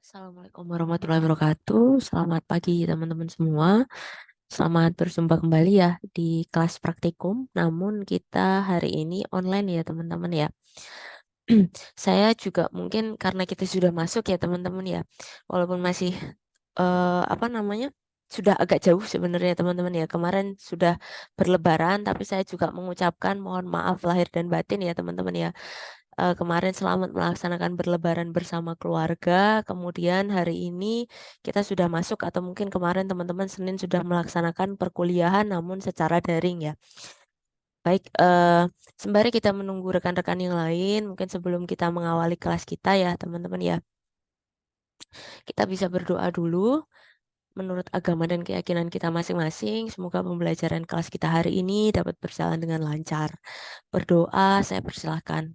Assalamualaikum warahmatullahi wabarakatuh. Selamat pagi teman-teman semua. Selamat berjumpa kembali ya di kelas praktikum. Namun kita hari ini online ya teman-teman ya. Saya juga mungkin karena kita sudah masuk ya teman-teman ya. Walaupun masih apa namanya? Sudah agak jauh sebenarnya teman-teman ya. Kemarin sudah berlebaran tapi saya juga mengucapkan mohon maaf lahir dan batin ya teman-teman ya. Kemarin selamat melaksanakan berlebaran bersama keluarga. Kemudian hari ini kita sudah masuk atau mungkin kemarin teman-teman Senin sudah melaksanakan perkuliahan namun secara daring ya. Baik, sembari kita menunggu rekan-rekan yang lain, mungkin sebelum kita mengawali kelas kita ya teman-teman ya, kita bisa berdoa dulu menurut agama dan keyakinan kita masing-masing. Semoga pembelajaran kelas kita hari ini dapat berjalan dengan lancar. Berdoa, saya persilahkan.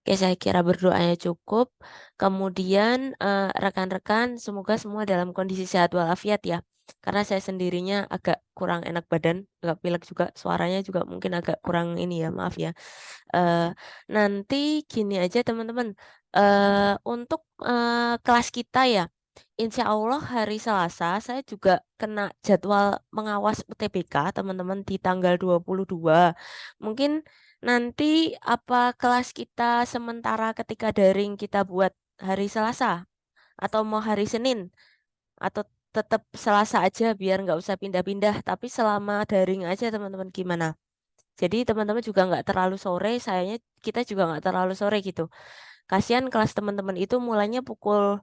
Oke, saya kira berdoanya cukup. Kemudian rekan-rekan semoga semua dalam kondisi sehat walafiat ya. Karena saya sendirinya agak kurang enak badan, agak pilek juga, suaranya juga mungkin agak kurang ini ya, maaf ya. Eh, Nanti gini aja teman-teman, untuk kelas kita ya, insya Allah hari Selasa saya juga kena jadwal mengawas UTBK teman-teman di tanggal 22. Mungkin nanti apa kelas kita sementara ketika daring kita buat hari Selasa atau mau hari Senin atau tetap Selasa aja biar nggak usah pindah-pindah tapi selama daring aja teman-teman gimana? Jadi teman-teman juga nggak terlalu sore, sayanya kita juga nggak terlalu sore gitu. Kasihan kelas teman-teman itu mulainya pukul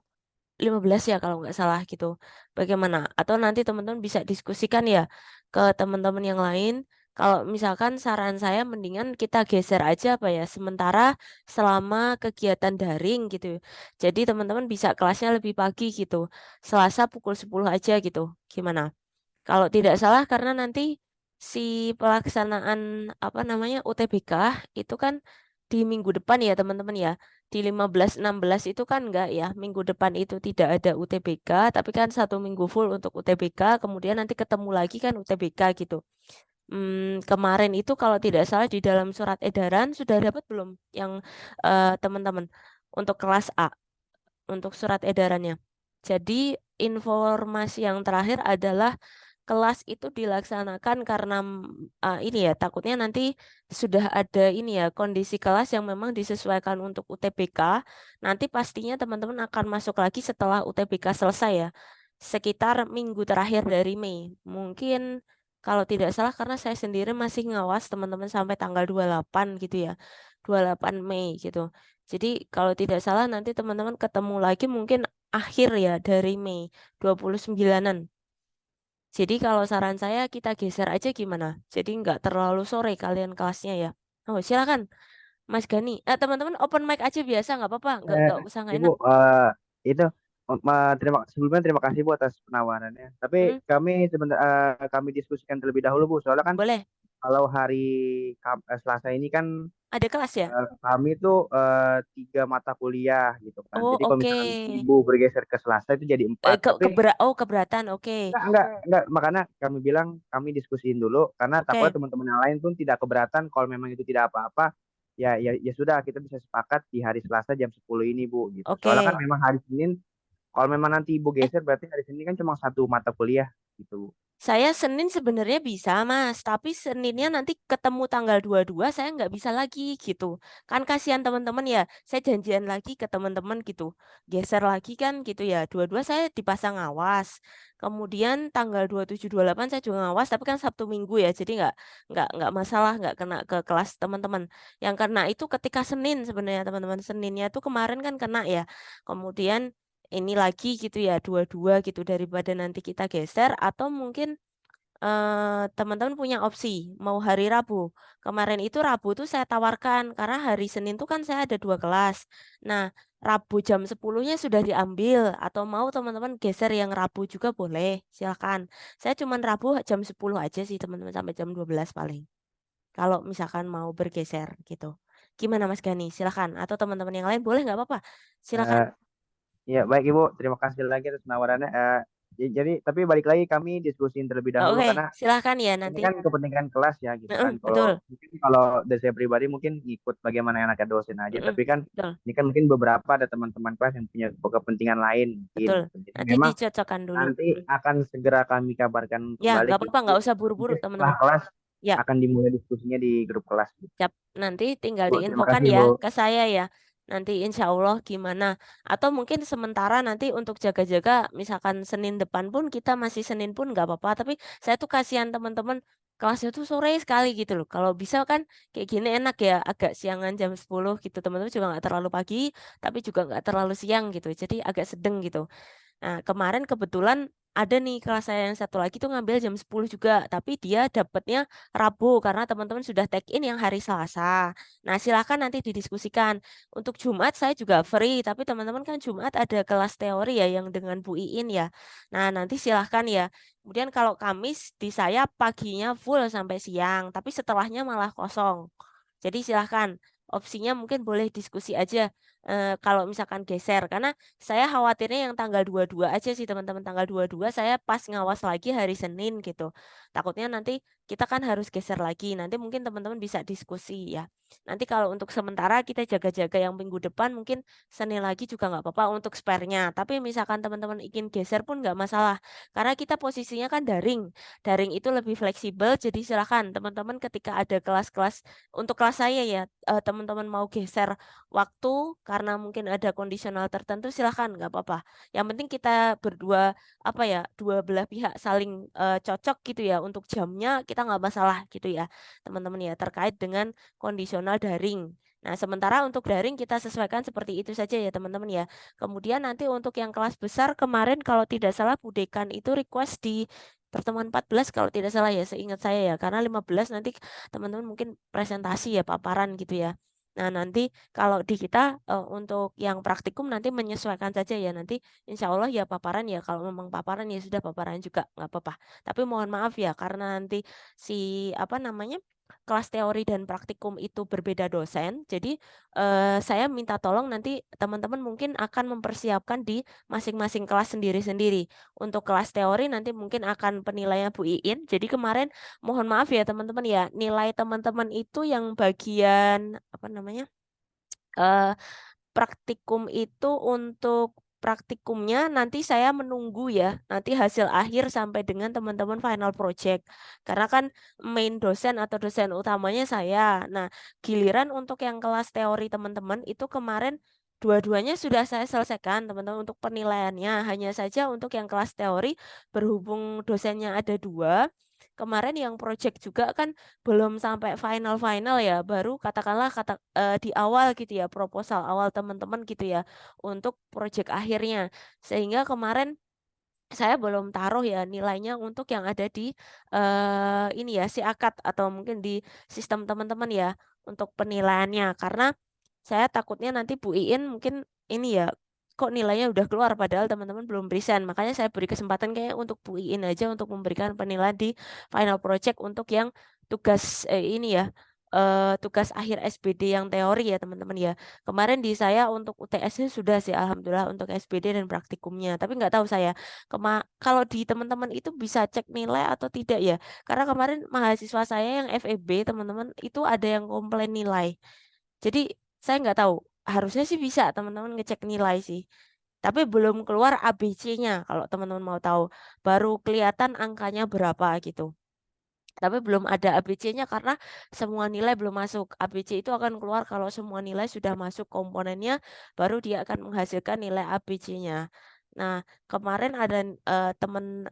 15 ya kalau nggak salah gitu. Bagaimana? Atau nanti teman-teman bisa diskusikan ya ke teman-teman yang lain. Kalau misalkan saran saya mendingan kita geser aja apa ya sementara selama kegiatan daring gitu. Jadi teman-teman bisa kelasnya lebih pagi gitu. Selasa pukul 10 aja gitu. Gimana? Kalau tidak salah karena nanti si pelaksanaan apa namanya UTBK itu kan di minggu depan ya teman-teman ya. Di 15-16 itu kan enggak ya. Minggu depan itu tidak ada UTBK tapi kan 1 minggu full untuk UTBK. Kemudian nanti ketemu lagi kan UTBK gitu. Kemarin itu kalau tidak salah di dalam surat edaran sudah dapat belum yang teman-teman untuk kelas A untuk surat edarannya. Jadi informasi yang terakhir adalah kelas itu dilaksanakan karena ini ya takutnya nanti sudah ada ini ya kondisi kelas yang memang disesuaikan untuk UTBK. Nanti pastinya teman-teman akan masuk lagi setelah UTBK selesai ya. Sekitar minggu terakhir dari Mei. Mungkin kalau tidak salah karena saya sendiri masih ngawas teman-teman sampai tanggal 28 gitu ya. 28 Mei gitu. Jadi kalau tidak salah nanti teman-teman ketemu lagi mungkin akhir ya dari Mei 29-an. Jadi kalau saran saya kita geser aja gimana? Jadi nggak terlalu sore kalian kelasnya ya. Oh silakan Mas Gani. Teman-teman open mic aja biasa nggak apa-apa. Eh, Nggak usah nggak Ibu, enak. itu sebelumnya terima kasih Bu atas penawarannya. Tapi Hmm, kami diskusikan terlebih dahulu Bu. Soalnya kan boleh. kalau hari Selasa ini kan Ada kelas ya? kami tuh 3 mata kuliah gitu kan. Oh Jadi kalau oke. misalkan Ibu bergeser ke Selasa itu jadi 4. Tapi Keberatan. Oke. enggak. Makanya kami bilang kami diskusiin dulu karena takutnya Oke. teman-teman yang lain pun tidak keberatan kalau memang itu tidak apa-apa. Ya sudah kita bisa sepakat di hari Selasa jam 10 ini Bu gitu. Soalnya kan Oke. memang hari Senin kalau memang nanti Ibu Eh, geser berarti hari Senin kan cuma 1 mata kuliah gitu. Saya Senin sebenarnya bisa, Mas. Tapi Seninnya nanti ketemu tanggal 22 saya nggak bisa lagi gitu. Kan kasihan teman-teman ya. Saya janjian lagi ke teman-teman gitu. Geser lagi kan gitu ya. 22 saya dipasang awas. Kemudian tanggal 27 28 saya juga ngawas. Tapi kan Sabtu Minggu ya. Jadi nggak masalah. Nggak kena ke kelas teman-teman. Yang kena itu ketika Senin sebenarnya teman-teman. Seninnya tuh kemarin kan kena ya. Kemudian ini lagi gitu ya dua-dua gitu daripada nanti kita geser atau mungkin teman-teman punya opsi mau hari Rabu. Kemarin itu Rabu tuh saya tawarkan karena hari Senin tuh kan saya ada 2 kelas. Nah, Rabu jam 10-nya sudah diambil atau mau teman-teman geser yang Rabu juga boleh. Silakan. Saya cuman Rabu jam 10 aja sih teman-teman sampai jam 12 paling. Kalau misalkan mau bergeser gitu. Gimana Mas Gani? Silakan. Atau teman-teman yang lain boleh nggak apa-apa. Silakan. Eh, Ya baik Ibu, terima kasih lagi atas penawarannya. jadi tapi balik lagi kami diskusiin terlebih dahulu Oke, karena silahkan ya ini nanti. kan kepentingan kelas ya gitu kan. Kalau Betul, mungkin kalau dari saya pribadi mungkin ngikut bagaimana enaknya dosen aja, tapi kan betul, ini kan mungkin beberapa ada teman-teman kelas yang punya kepentingan lain mungkin betul. gitu. Jadi Nanti memang dicocokkan dulu. nanti akan segera kami kabarkan Ya, kembali nggak ke apa-apa, ibu. nggak usah buru-buru Nanti setelah teman-teman. kelas Ya, akan dimulai diskusinya di grup kelas gitu. siap. Nanti tinggal Bu, terima diinfokan kasih Bu. ya ke saya ya. Nanti insya Allah gimana. Atau mungkin sementara nanti untuk jaga-jaga, misalkan Senin depan pun kita masih Senin pun nggak apa-apa. Tapi saya tuh kasihan teman-teman kelasnya tuh sore sekali gitu loh. Kalau bisa kan kayak gini enak ya, agak siangan jam 10 gitu. Teman-teman juga nggak terlalu pagi, tapi juga nggak terlalu siang gitu. Jadi agak sedeng gitu. Nah, kemarin kebetulan ada nih kelas saya yang satu lagi tuh ngambil jam 10 juga, tapi dia dapatnya Rabu karena teman-teman sudah tag in yang hari Selasa. Nah, silakan nanti didiskusikan. Untuk Jumat saya juga free, tapi teman-teman kan Jumat ada kelas teori ya yang dengan Bu Iin ya. Nah, nanti silahkan ya. Kemudian kalau Kamis di saya paginya full sampai siang, tapi setelahnya malah kosong. Jadi silahkan. Opsinya mungkin boleh diskusi aja kalau misalkan geser karena saya khawatirnya yang tanggal 22 aja sih teman-teman, tanggal 22 saya pas ngawas lagi hari Senin gitu. Takutnya nanti kita kan harus geser lagi, nanti mungkin teman-teman bisa diskusi ya. Nanti kalau untuk sementara kita jaga-jaga yang minggu depan mungkin Senin lagi juga nggak apa-apa untuk spare-nya. Tapi misalkan teman-teman ingin geser pun nggak masalah, karena kita posisinya kan daring. Daring itu lebih fleksibel, jadi silakan teman-teman ketika ada kelas-kelas, untuk kelas saya ya, teman-teman mau geser waktu karena mungkin ada kondisional tertentu silahkan nggak apa-apa. Yang penting kita berdua apa ya dua belah pihak saling cocok gitu ya untuk jamnya kita nggak masalah gitu ya teman-teman ya terkait dengan kondisional daring. Nah sementara untuk daring kita sesuaikan seperti itu saja ya teman-teman ya. Kemudian nanti untuk yang kelas besar kemarin kalau tidak salah Bu Dekan itu request di pertemuan 14 kalau tidak salah ya seingat saya ya karena 15 nanti teman-teman mungkin presentasi ya paparan gitu ya. Nah, nanti kalau di kita, untuk yang praktikum nanti menyesuaikan saja ya, nanti insya Allah ya paparan ya, kalau memang paparan ya sudah paparan juga, nggak apa-apa. Tapi mohon maaf ya, karena nanti si, apa namanya, kelas teori dan praktikum itu berbeda dosen, jadi, saya minta tolong nanti teman-teman mungkin akan mempersiapkan di masing-masing kelas sendiri-sendiri. Untuk kelas teori nanti mungkin akan penilaiannya Bu Iin, jadi kemarin mohon maaf ya teman-teman ya, nilai teman-teman itu yang bagian apa namanya, eee, praktikum itu untuk praktikumnya nanti saya menunggu ya, nanti hasil akhir sampai dengan teman-teman final project. Karena kan main dosen atau dosen utamanya saya. Nah, giliran untuk yang kelas teori teman-teman itu kemarin dua-duanya sudah saya selesaikan teman-teman untuk penilaiannya. Hanya saja untuk yang kelas teori berhubung dosennya ada 2, kemarin yang project juga kan belum sampai final-final ya, baru katakanlah di awal gitu ya, proposal awal teman-teman gitu ya, untuk project akhirnya. Sehingga kemarin saya belum taruh ya nilainya untuk yang ada di, ini ya, si akad atau mungkin di sistem teman-teman ya, untuk penilaiannya. Karena saya takutnya nanti Bu Iin mungkin ini ya, kok nilainya udah keluar padahal teman-teman belum present. Makanya saya beri kesempatan kayak untuk Bu Iin aja untuk memberikan penilaian di final project untuk yang tugas ini ya, tugas akhir SPD yang teori ya teman-teman ya. Kemarin di saya untuk UTS-nya sudah sih alhamdulillah untuk SPD dan praktikumnya. Tapi nggak tahu saya kalau di teman-teman itu bisa cek nilai atau tidak ya? Karena kemarin mahasiswa saya yang FEB teman-teman itu ada yang komplain nilai. Jadi saya nggak tahu, harusnya sih bisa teman-teman ngecek nilai sih. Tapi belum keluar ABC-nya kalau teman-teman mau tahu. Baru kelihatan angkanya berapa gitu. Tapi belum ada ABC-nya karena semua nilai belum masuk. ABC itu akan keluar kalau semua nilai sudah masuk komponennya, baru dia akan menghasilkan nilai ABC-nya. Nah, kemarin ada teman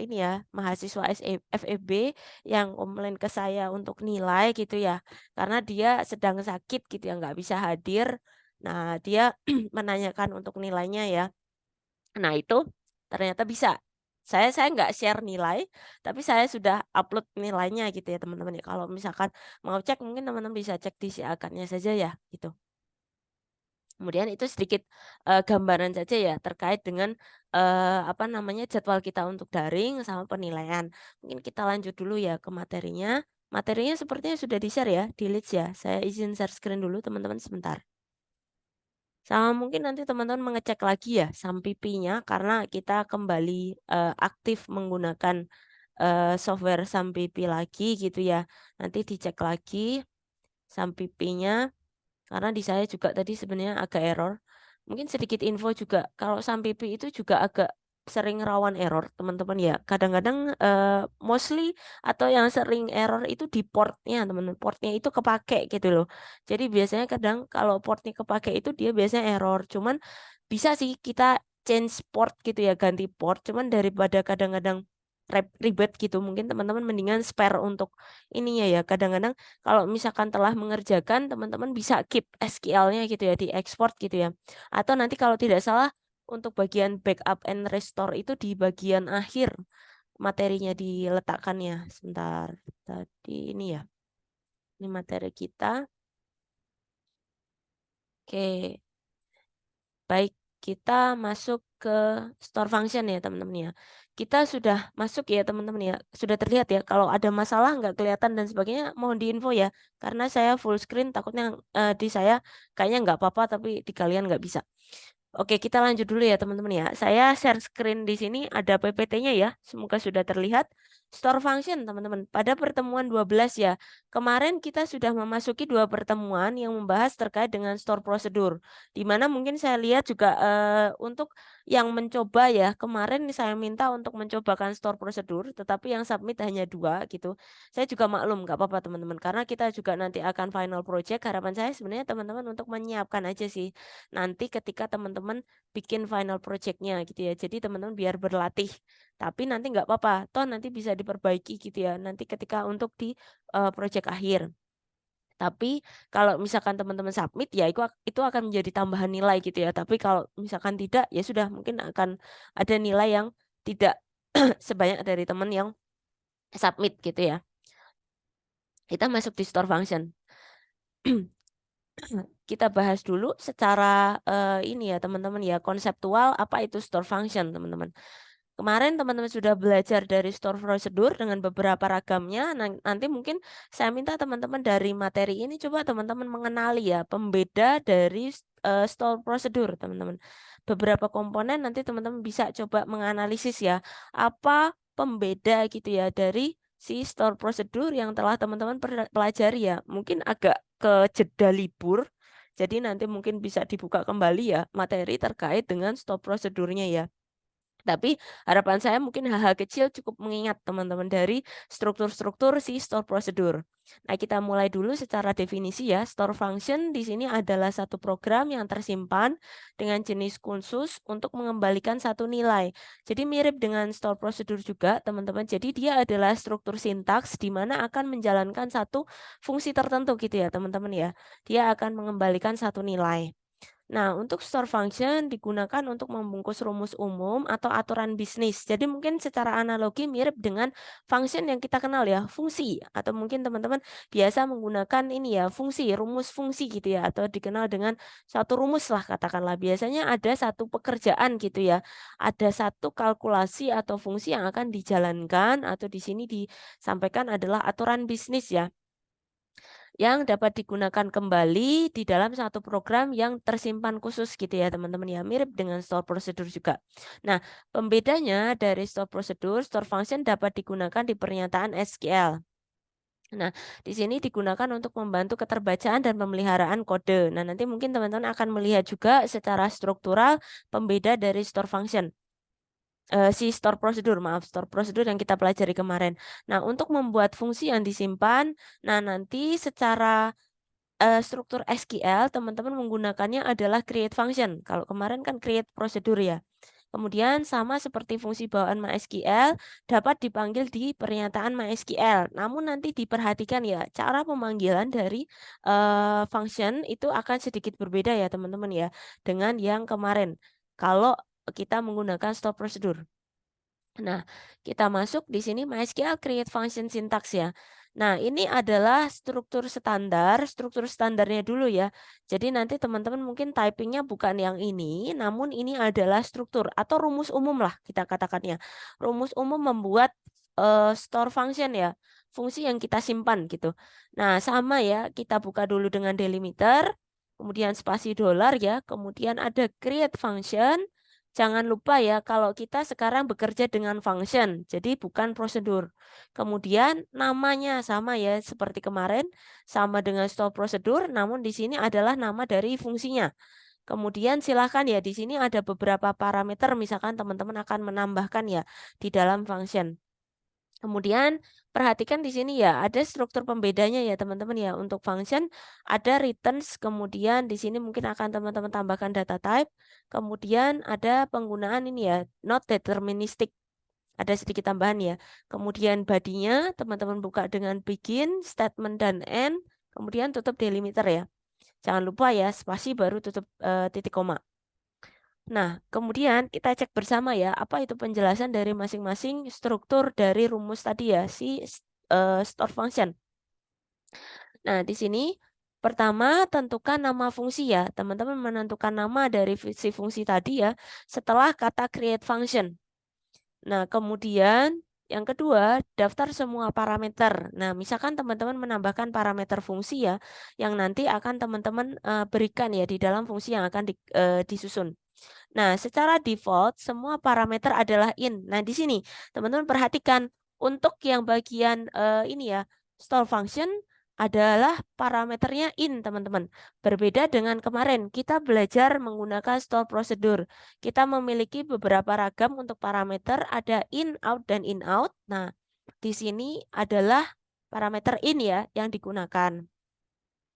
ini ya, mahasiswa FEB yang komplain ke saya untuk nilai gitu ya. Karena dia sedang sakit gitu ya, nggak bisa hadir. Nah, dia menanyakan untuk nilainya ya. Nah itu, ternyata bisa. Saya nggak share nilai, tapi saya sudah upload nilainya gitu ya teman-teman ya. Kalau misalkan mau cek mungkin teman-teman bisa cek di si akadnya saja ya gitu. Kemudian itu sedikit, gambaran saja ya terkait dengan, apa namanya, jadwal kita untuk daring sama penilaian. Mungkin kita lanjut dulu ya ke materinya. Materinya sepertinya sudah di-share ya, di Leads ya. Saya izin share screen dulu teman-teman sebentar. Sama mungkin nanti teman-teman mengecek lagi ya SAMPIP-nya karena kita kembali, aktif menggunakan, software SAMPIP lagi gitu ya. Nanti dicek lagi SAMPIP-nya karena di saya juga tadi sebenarnya agak error. Mungkin sedikit info juga, kalau SAMPIP itu juga agak sering rawan error teman-teman ya. Kadang-kadang, mostly atau yang sering error itu di port-nya teman-teman, port-nya itu kepakai gitu loh. Jadi biasanya kadang kalau port-nya kepakai itu dia biasanya error, cuman bisa sih kita change port gitu ya, ganti port, cuman daripada kadang-kadang ribet gitu, mungkin teman-teman mendingan spare untuk ininya ya, kadang-kadang kalau misalkan telah mengerjakan, teman-teman bisa keep SQL-nya gitu ya, diekspor gitu ya. Atau nanti kalau tidak salah untuk bagian backup and restore itu di bagian akhir materinya diletakkannya. Sebentar, tadi ini ya, ini materi kita. Oke, baik, kita masuk ke store function ya teman-teman ya. Kita sudah masuk ya teman-teman ya, sudah terlihat ya, kalau ada masalah nggak kelihatan dan sebagainya mohon diinfo ya. Karena saya full screen takutnya, di saya kayaknya nggak apa-apa tapi di kalian nggak bisa. Oke, kita lanjut dulu ya teman-teman ya. Saya share screen di sini ada PPT-nya ya. Semoga sudah terlihat. Store function teman-teman. Pada pertemuan 12 ya. Kemarin kita sudah memasuki 2 pertemuan yang membahas terkait dengan store prosedur. Di mana mungkin saya lihat juga, untuk yang mencoba ya. Kemarin saya minta untuk mencobakan store prosedur, tetapi yang submit hanya 2 gitu. Saya juga maklum nggak apa-apa teman-teman. Karena kita juga nanti akan final project. Harapan saya sebenarnya teman-teman untuk menyiapkan aja sih nanti ketika teman-teman bikin final project-nya gitu ya. Jadi teman-teman biar berlatih. Tapi nanti nggak apa-apa, toh nanti bisa diperbaiki gitu ya. Nanti ketika untuk di project akhir. Tapi kalau misalkan teman-teman submit ya itu akan menjadi tambahan nilai gitu ya. Tapi kalau misalkan tidak ya sudah mungkin akan ada nilai yang tidak sebanyak dari teman yang submit gitu ya. Kita masuk di store function. Kita bahas dulu secara, ini ya teman-teman ya, konseptual apa itu store function teman-teman. Kemarin teman-teman sudah belajar dari store prosedur dengan beberapa ragamnya, nanti mungkin saya minta teman-teman dari materi ini coba teman-teman mengenali ya pembeda dari, store prosedur teman-teman. Beberapa komponen nanti teman-teman bisa coba menganalisis ya, apa pembeda gitu ya dari si store prosedur yang telah teman-teman pelajari ya. Mungkin agak ke jeda libur, jadi nanti mungkin bisa dibuka kembali ya materi terkait dengan store prosedurnya ya. Tapi harapan saya mungkin hal-hal kecil cukup mengingat teman-teman dari struktur-struktur si store prosedur. Nah, kita mulai dulu secara definisi ya. Store function di sini adalah satu program yang tersimpan dengan jenis khusus untuk mengembalikan satu nilai. Jadi mirip dengan store prosedur juga, teman-teman. Jadi dia adalah struktur sintaks di mana akan menjalankan satu fungsi tertentu gitu ya, teman-teman ya. Dia akan mengembalikan satu nilai. Nah, untuk store function digunakan untuk membungkus rumus umum atau aturan bisnis. Jadi mungkin secara analogi mirip dengan function yang kita kenal ya, fungsi. Atau mungkin teman-teman biasa menggunakan ini ya, fungsi, rumus fungsi gitu ya. Atau dikenal dengan satu rumus lah katakanlah. Biasanya ada satu pekerjaan gitu ya. Ada satu kalkulasi atau fungsi yang akan dijalankan atau di sini disampaikan adalah aturan bisnis ya yang dapat digunakan kembali di dalam satu program yang tersimpan khusus gitu ya teman-teman ya, mirip dengan store prosedur juga. Nah, pembedanya dari store prosedur, store function dapat digunakan di pernyataan SQL. Nah, di sini digunakan untuk membantu keterbacaan dan pemeliharaan kode. Nah, nanti mungkin teman-teman akan melihat juga secara struktural pembeda dari store function. Si store prosedur, maaf, store prosedur yang kita pelajari kemarin. Nah, untuk membuat fungsi yang disimpan, nah nanti secara struktur SQL teman-teman menggunakannya adalah create function. Kalau kemarin kan create prosedur ya. Kemudian sama seperti fungsi bawaan MySQL dapat dipanggil di pernyataan MySQL. Namun nanti diperhatikan ya cara pemanggilan dari function itu akan sedikit berbeda ya teman-teman ya dengan yang kemarin. Kalau kita menggunakan store prosedur. Nah, kita masuk di sini MySQL create function syntax ya. Nah, ini adalah struktur standarnya dulu ya. Jadi nanti teman-teman mungkin typingnya bukan yang ini, namun ini adalah struktur atau rumus umum lah kita katakannya. Rumus umum membuat store function ya, fungsi yang kita simpan gitu. Nah, sama ya, kita buka dulu dengan delimiter. kemudian spasi dolar ya, kemudian ada create function. Jangan lupa ya kalau kita sekarang bekerja dengan function, jadi bukan prosedur. Kemudian namanya sama ya seperti kemarin, sama dengan store prosedur, namun di sini adalah nama dari fungsinya. Kemudian silahkan ya di sini ada beberapa parameter, misalkan teman-teman akan menambahkan ya di dalam function. Kemudian perhatikan di sini ya, ada struktur pembedanya ya teman-teman ya. Untuk function ada returns, kemudian di sini mungkin akan teman-teman tambahkan data type, kemudian ada penggunaan ini ya, not deterministic. Ada sedikit tambahan ya. Kemudian bodinya teman-teman buka dengan begin, statement dan end, kemudian tutup delimiter ya. Jangan lupa ya, spasi baru tutup titik koma. Nah, kemudian kita cek bersama ya, apa itu penjelasan dari masing-masing struktur dari rumus tadi ya, si store function. Nah, di sini pertama tentukan nama fungsi ya. Teman-teman menentukan nama dari si fungsi tadi ya, setelah kata create function. Nah, kemudian yang kedua, daftar semua parameter. Nah, misalkan teman-teman menambahkan parameter fungsi ya, yang nanti akan teman-teman berikan ya di dalam fungsi yang akan disusun. Nah, secara default semua parameter adalah in. Nah, di sini teman-teman perhatikan untuk yang bagian ini ya, store function adalah parameternya in, teman-teman. Berbeda dengan kemarin, kita belajar menggunakan store prosedur. Kita memiliki beberapa ragam untuk parameter, ada in, out, dan in, out. Nah, di sini adalah parameter in ya yang digunakan.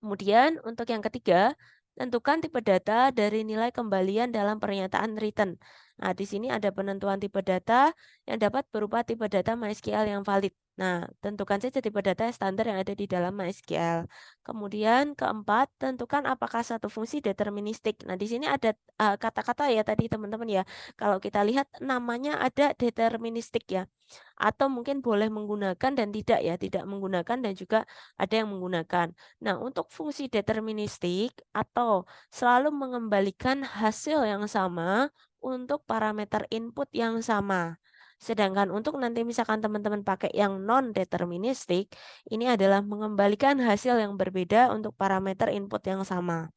Kemudian untuk yang ketiga, tentukan tipe data dari nilai kembalian dalam pernyataan return. Nah, di sini ada penentuan tipe data yang dapat berupa tipe data MySQL yang valid. Nah, tentukan saja tipe data standar yang ada di dalam MySQL. Kemudian keempat, tentukan apakah satu fungsi deterministik. Nah, di sini ada kata-kata ya tadi teman-teman ya. Kalau kita lihat namanya ada deterministik ya. Atau mungkin boleh menggunakan dan tidak ya, tidak menggunakan dan juga ada yang menggunakan. Nah, untuk fungsi deterministik atau selalu mengembalikan hasil yang sama untuk parameter input yang sama. Sedangkan untuk nanti misalkan teman-teman pakai yang non-deterministik, ini adalah mengembalikan hasil yang berbeda untuk parameter input yang sama.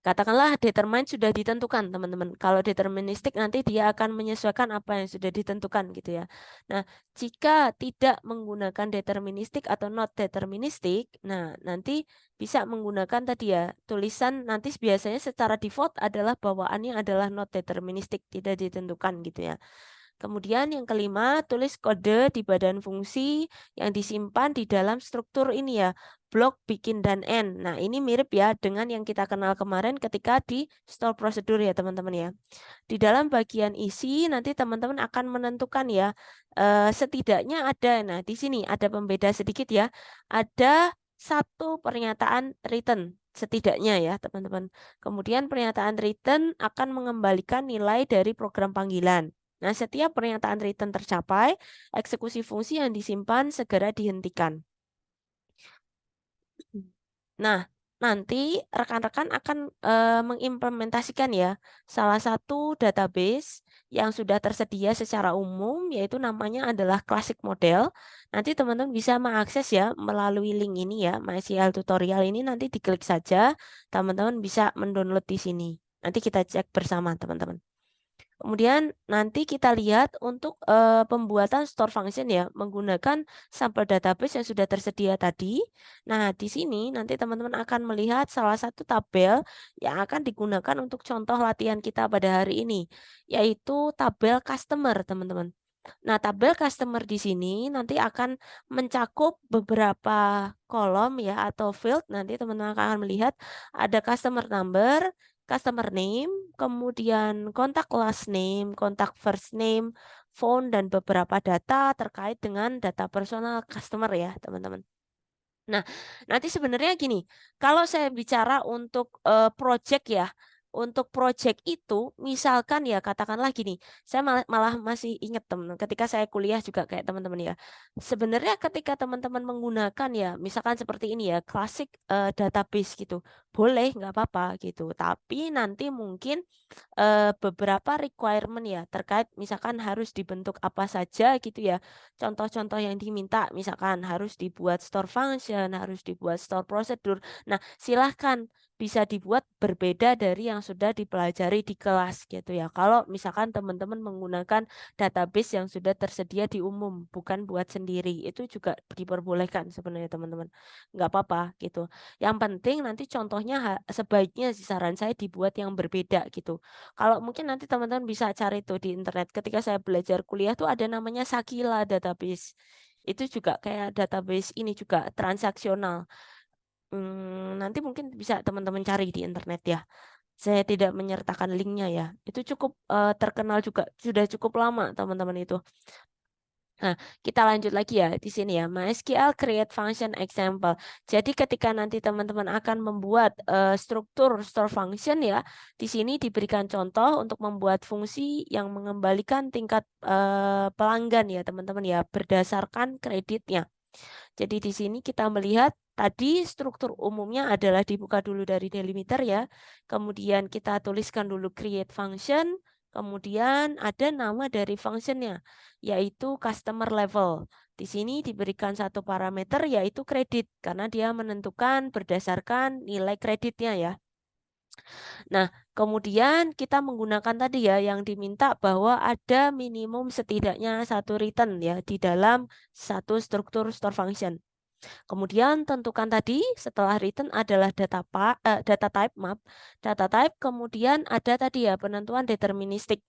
Katakanlah determine sudah ditentukan, teman-teman. Kalau deterministik nanti dia akan menyesuaikan apa yang sudah ditentukan gitu ya. Nah, jika tidak menggunakan deterministik atau not deterministik, nah nanti bisa menggunakan tadi ya, tulisan nanti biasanya secara default adalah bawaannya adalah not deterministik, tidak ditentukan gitu ya. Kemudian yang kelima, tulis kode di badan fungsi yang disimpan di dalam struktur ini ya, blok bikin dan end. Nah, ini mirip ya dengan yang kita kenal kemarin ketika di store prosedur ya, teman-teman ya. Di dalam bagian isi nanti teman-teman akan menentukan ya, setidaknya ada, nah di sini ada pembeda sedikit ya, ada satu pernyataan return setidaknya ya, teman-teman. Kemudian pernyataan return akan mengembalikan nilai dari program panggilan. Nah, setiap pernyataan return tercapai, eksekusi fungsi yang disimpan segera dihentikan. Nah, nanti rekan-rekan akan mengimplementasikan ya salah satu database yang sudah tersedia secara umum, yaitu namanya adalah Classic Model. Nanti teman-teman bisa mengakses ya melalui link ini ya, MySQL tutorial ini nanti diklik saja, teman-teman bisa mendownload di sini. Nanti kita cek bersama teman-teman. Kemudian nanti kita lihat untuk pembuatan store function ya menggunakan sampel database yang sudah tersedia tadi. Nah, di sini nanti teman-teman akan melihat salah satu tabel yang akan digunakan untuk contoh latihan kita pada hari ini, yaitu tabel customer, teman-teman. Nah, tabel customer di sini nanti akan mencakup beberapa kolom ya atau field. Nanti teman-teman akan melihat ada customer number, customer name, kemudian kontak last name, kontak first name, phone, dan beberapa data terkait dengan data personal customer ya, teman-teman. Nah, nanti sebenarnya gini, kalau saya bicara untuk project ya, untuk project itu, misalkan ya katakanlah gini, saya malah masih ingat teman, ketika saya kuliah juga kayak teman-teman ya. Sebenarnya ketika teman-teman menggunakan ya, misalkan seperti ini ya, klasik database gitu, boleh nggak apa-apa gitu. Tapi nanti mungkin beberapa requirement ya terkait misalkan harus dibentuk apa saja gitu ya. Contoh-contoh yang diminta misalkan harus dibuat store function, harus dibuat store procedure. Nah, silahkan bisa dibuat berbeda dari yang sudah dipelajari di kelas gitu ya. Kalau misalkan teman-teman menggunakan database yang sudah tersedia di umum, bukan buat sendiri, itu juga diperbolehkan sebenarnya teman-teman. Nggak apa-apa gitu. Yang penting nanti contohnya sebaiknya sih saran saya dibuat yang berbeda gitu. Kalau mungkin nanti teman-teman bisa cari tuh di internet. Ketika saya belajar kuliah tuh ada namanya Sakila database. Itu juga kayak database ini juga transaksional. Nanti mungkin bisa teman-teman cari di internet ya. Saya tidak menyertakan linknya ya. Itu cukup terkenal juga, sudah cukup lama teman-teman itu. Nah, kita lanjut lagi ya di sini ya. MySQL create function example. Jadi ketika nanti teman-teman akan membuat struktur store function ya, di sini diberikan contoh untuk membuat fungsi yang mengembalikan tingkat pelanggan ya, teman-teman ya, berdasarkan kreditnya. Jadi di sini kita melihat tadi struktur umumnya adalah dibuka dulu dari delimiter ya. Kemudian kita tuliskan dulu create function, kemudian ada nama dari functionnya yaitu customer level. Di sini diberikan satu parameter yaitu kredit karena dia menentukan berdasarkan nilai kreditnya ya. Nah, kemudian kita menggunakan tadi ya yang diminta bahwa ada minimum setidaknya satu return ya di dalam satu struktur store function. Kemudian tentukan tadi setelah return adalah data type map, data type kemudian ada tadi ya penentuan deterministik.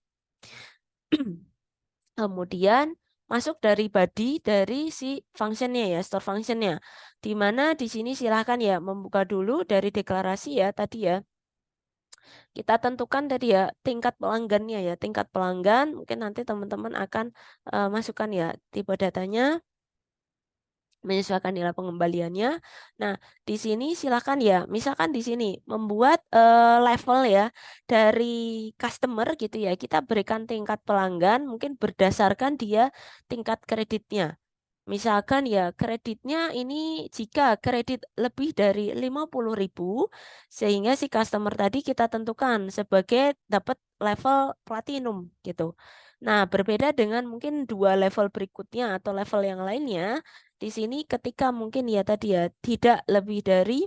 Kemudian masuk dari body dari si functionnya ya, store functionnya. Di mana di sini silahkan ya membuka dulu dari deklarasi ya tadi ya. Kita tentukan tadi ya tingkat pelanggannya ya, tingkat pelanggan mungkin nanti teman-teman akan masukkan ya tipe datanya menyesuaikan nilai pengembaliannya. Nah, di sini silakan ya, misalkan di sini membuat level ya dari customer gitu ya. Kita berikan tingkat pelanggan mungkin berdasarkan dia tingkat kreditnya. Misalkan ya kreditnya ini jika kredit lebih dari 50.000 sehingga si customer tadi kita tentukan sebagai dapat level platinum gitu. Nah, berbeda dengan mungkin dua level berikutnya atau level yang lainnya. Di sini ketika mungkin ya tadi ya tidak lebih dari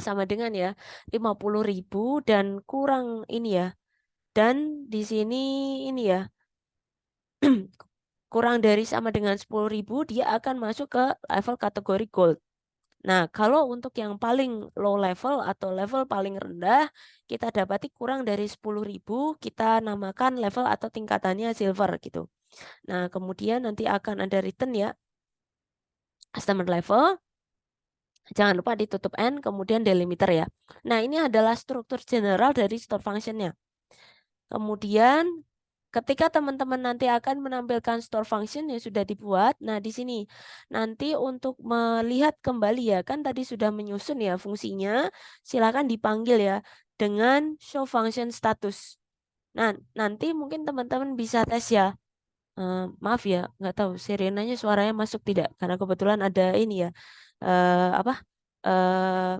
sama dengan ya 50.000 dan kurang ini ya. Dan di sini ini ya kurang dari sama dengan 10.000 dia akan masuk ke level kategori gold. Nah, kalau untuk yang paling low level atau level paling rendah, kita dapati kurang dari 10.000, kita namakan level atau tingkatannya silver gitu. Nah, kemudian nanti akan ada return ya, customer level. Jangan lupa ditutup N, kemudian delimiter ya. Nah, ini adalah struktur general dari store functionnya. Kemudian ketika teman-teman nanti akan menampilkan store function yang sudah dibuat, nah di sini nanti untuk melihat kembali ya, kan tadi sudah menyusun ya fungsinya, silakan dipanggil ya dengan show function status. Nah, nanti mungkin teman-teman bisa tes ya. Maaf ya, nggak tahu Serenanya suaranya masuk tidak, karena kebetulan ada ini ya, apa? eh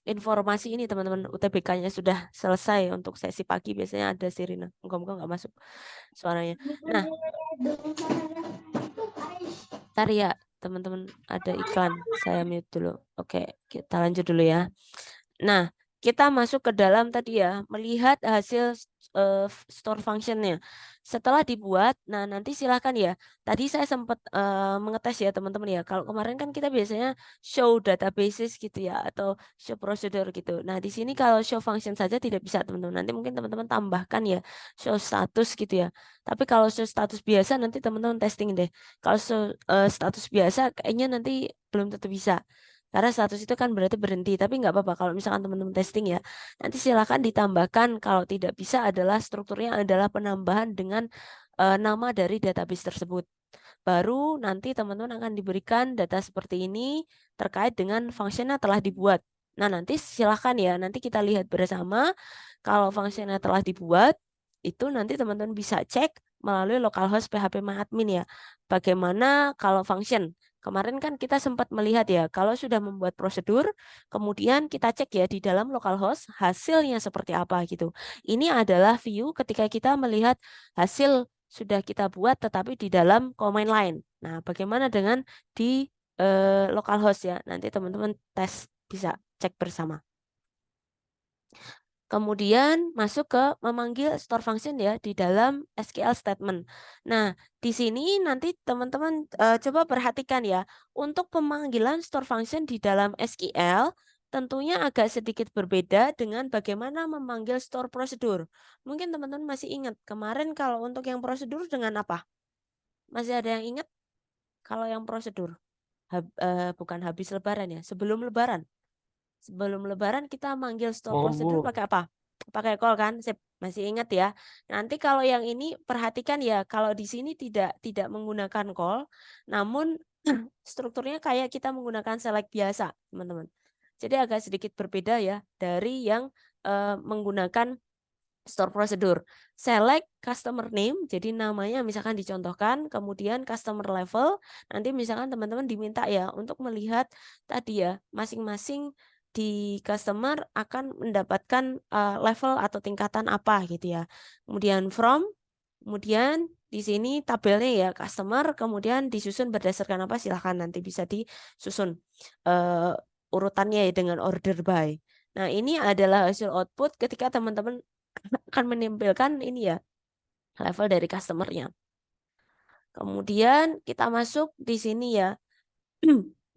informasi ini teman-teman UTBK-nya sudah selesai untuk sesi pagi biasanya ada sirine. Moga-moga nggak masuk suaranya. Nah, ntar ya teman-teman ada iklan. Saya mute dulu. Oke, kita lanjut dulu ya. Nah, kita masuk ke dalam tadi ya, melihat hasil store functionnya. Setelah dibuat, nah nanti silakan ya. Tadi saya sempat mengetes ya teman-teman ya. Kalau kemarin kan kita biasanya show databases gitu ya, atau show procedure gitu. Nah di sini kalau show function saja tidak bisa teman-teman. Nanti mungkin teman-teman tambahkan ya show status gitu ya. Tapi kalau show status biasa nanti teman-teman testing deh. Kalau show status biasa kayaknya nanti belum tentu bisa. Karena status itu kan berarti berhenti, tapi nggak apa-apa kalau misalkan teman-teman testing ya. Nanti silakan ditambahkan kalau tidak bisa adalah strukturnya adalah penambahan dengan nama dari database tersebut. Baru nanti teman-teman akan diberikan data seperti ini terkait dengan fungsinya telah dibuat. Nah, nanti silahkan ya, nanti kita lihat bersama kalau fungsinya telah dibuat, itu nanti teman-teman bisa cek melalui localhost phpMyAdmin ya. Bagaimana kalau function? Kemarin kan kita sempat melihat ya, kalau sudah membuat prosedur, kemudian kita cek ya di dalam localhost hasilnya seperti apa gitu. Ini adalah view ketika kita melihat hasil sudah kita buat tetapi di dalam command line. Nah, bagaimana dengan di localhost ya? Nanti teman-teman tes bisa cek bersama. Kemudian masuk ke memanggil store function ya di dalam SQL statement. Nah, di sini nanti teman-teman coba perhatikan ya, untuk pemanggilan store function di dalam SQL tentunya agak sedikit berbeda dengan bagaimana memanggil store prosedur. Mungkin teman-teman masih ingat kemarin kalau untuk yang prosedur dengan apa? Masih ada yang ingat kalau yang prosedur? Bukan habis lebaran ya, sebelum lebaran. Sebelum lebaran kita manggil store Oh, prosedur Bu. pakai apa? Pakai call kan? Sip, masih ingat ya. Nanti kalau yang ini perhatikan ya, kalau di sini tidak menggunakan call, namun strukturnya kayak kita menggunakan select biasa, teman-teman. Jadi agak sedikit berbeda ya dari yang menggunakan store prosedur. Select customer name, jadi namanya misalkan dicontohkan, kemudian customer level, nanti misalkan teman-teman diminta ya untuk melihat tadi ya, masing-masing di customer akan mendapatkan level atau tingkatan apa gitu ya. Kemudian from, kemudian di sini tabelnya ya customer, kemudian disusun berdasarkan apa silahkan nanti bisa disusun urutannya ya dengan order by. Nah, ini adalah hasil output ketika teman-teman akan menampilkan ini ya, level dari customer-nya. Kemudian kita masuk di sini ya,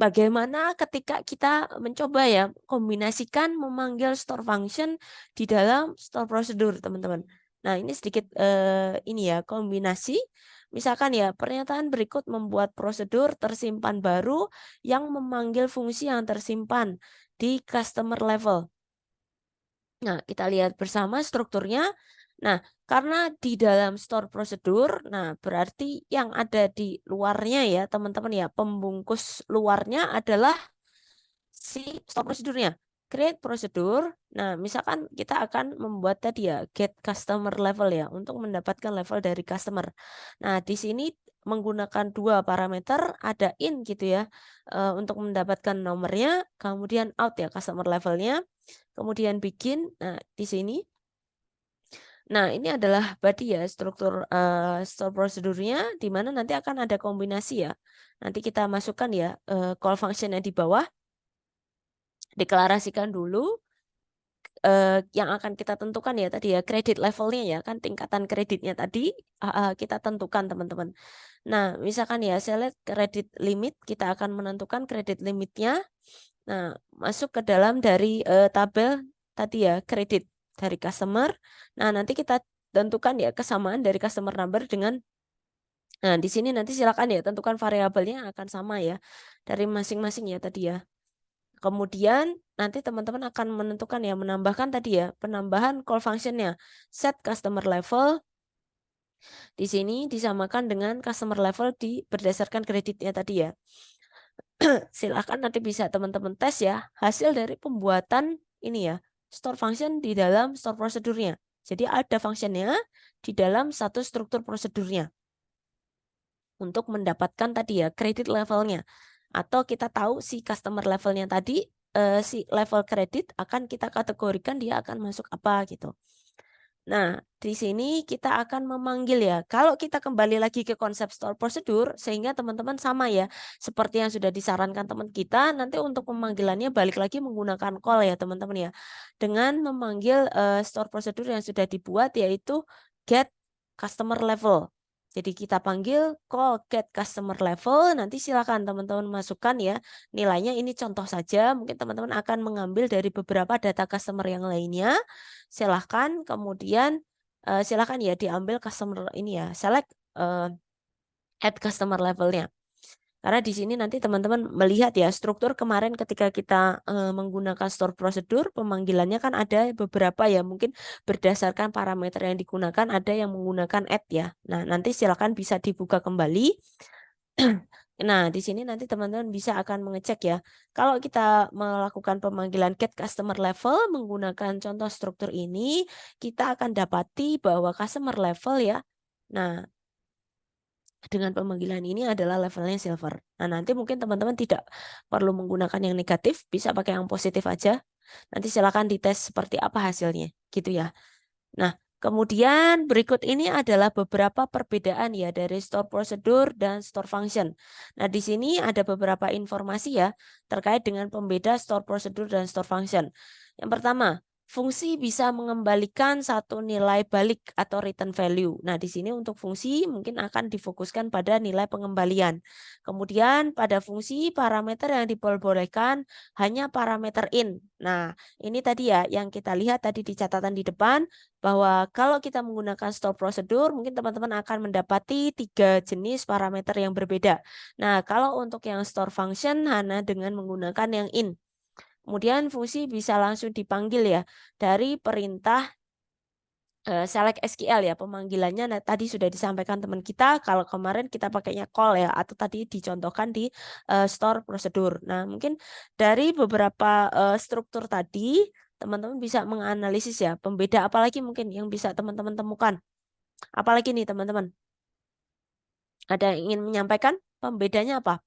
bagaimana ketika kita mencoba ya, kombinasikan memanggil store function di dalam store prosedur, teman-teman. Nah, ini sedikit ini ya, kombinasi. Misalkan ya, pernyataan berikut membuat prosedur tersimpan baru yang memanggil fungsi yang tersimpan di customer level. Nah, kita lihat bersama strukturnya. Nah, karena di dalam store prosedur, nah berarti yang ada di luarnya ya, teman-teman ya, pembungkus luarnya adalah si store prosedurnya. Create prosedur. Nah, misalkan kita akan membuat tadi ya, get customer level ya, untuk mendapatkan level dari customer. Nah, di sini menggunakan dua parameter, ada in gitu ya, untuk mendapatkan nomornya, kemudian out ya, customer levelnya. Kemudian bikin, nah di sini. Nah, ini adalah body ya, struktur store prosedurnya, di mana nanti akan ada kombinasi ya. Nanti kita masukkan ya call function-nya di bawah, deklarasikan dulu yang akan kita tentukan ya tadi ya, kredit levelnya ya, kan tingkatan kreditnya tadi kita tentukan teman-teman. Nah, misalkan ya select credit limit, kita akan menentukan kredit limitnya. Nah, masuk ke dalam dari tabel tadi ya, kredit dari customer. Nah, nanti kita tentukan ya kesamaan dari customer number dengan, nah di sini nanti silakan ya tentukan variabelnya akan sama ya dari masing-masing ya tadi ya. Kemudian nanti teman-teman akan menentukan ya, menambahkan tadi ya, penambahan call function-nya. Set customer level di sini disamakan dengan customer level berdasarkan kreditnya tadi ya. Silahkan nanti bisa teman-teman tes ya hasil dari pembuatan ini ya, store function di dalam store prosedurnya. Jadi ada functionnya di dalam satu struktur prosedurnya untuk mendapatkan tadi ya kredit levelnya. Atau kita tahu si customer levelnya tadi, si level kredit akan kita kategorikan dia akan masuk apa gitu. Nah, di sini kita akan memanggil ya. Kalau kita kembali lagi ke konsep store prosedur, sehingga teman-teman sama ya, seperti yang sudah disarankan teman kita, nanti untuk pemanggilannya balik lagi menggunakan call ya teman-teman ya. Dengan memanggil store prosedur yang sudah dibuat yaitu get customer level. Jadi kita panggil call get customer level, nanti silakan teman-teman masukkan ya nilainya, ini contoh saja, mungkin teman-teman akan mengambil dari beberapa data customer yang lainnya. Silahkan kemudian silahkan ya diambil customer ini ya, select add customer levelnya. Karena di sini nanti teman-teman melihat ya struktur kemarin ketika kita menggunakan store prosedur, pemanggilannya kan ada beberapa ya, mungkin berdasarkan parameter yang digunakan ada yang menggunakan add ya. Nah, nanti silakan bisa dibuka kembali. Nah, di sini nanti teman-teman bisa akan mengecek ya. Kalau kita melakukan pemanggilan get customer level menggunakan contoh struktur ini, kita akan dapati bahwa customer level ya. Nah, dengan pemanggilan ini adalah levelnya silver. Nah, nanti mungkin teman-teman tidak perlu menggunakan yang negatif, bisa pakai yang positif aja. Nanti silakan dites seperti apa hasilnya, gitu ya. Nah, kemudian berikut ini adalah beberapa perbedaan ya dari store procedure dan store function. Nah, di sini ada beberapa informasi ya terkait dengan pembeda store procedure dan store function. Yang pertama, fungsi bisa mengembalikan satu nilai balik atau return value. Nah, di sini untuk fungsi mungkin akan difokuskan pada nilai pengembalian. Kemudian pada fungsi parameter yang diperbolehkan hanya parameter in. Nah, ini tadi ya yang kita lihat tadi di catatan di depan bahwa kalau kita menggunakan store procedure mungkin teman-teman akan mendapati 3 jenis parameter yang berbeda. Nah, kalau untuk yang store function hanya dengan menggunakan yang in. Kemudian fungsi bisa langsung dipanggil ya dari perintah select SQL ya pemanggilannya. Nah, tadi sudah disampaikan teman kita kalau kemarin kita pakainya call ya atau tadi dicontohkan di store procedure. Nah, mungkin dari beberapa struktur tadi teman-teman bisa menganalisis ya pembeda apalagi mungkin yang bisa teman-teman temukan. Apalagi nih teman-teman. Ada yang ingin menyampaikan pembedanya apa?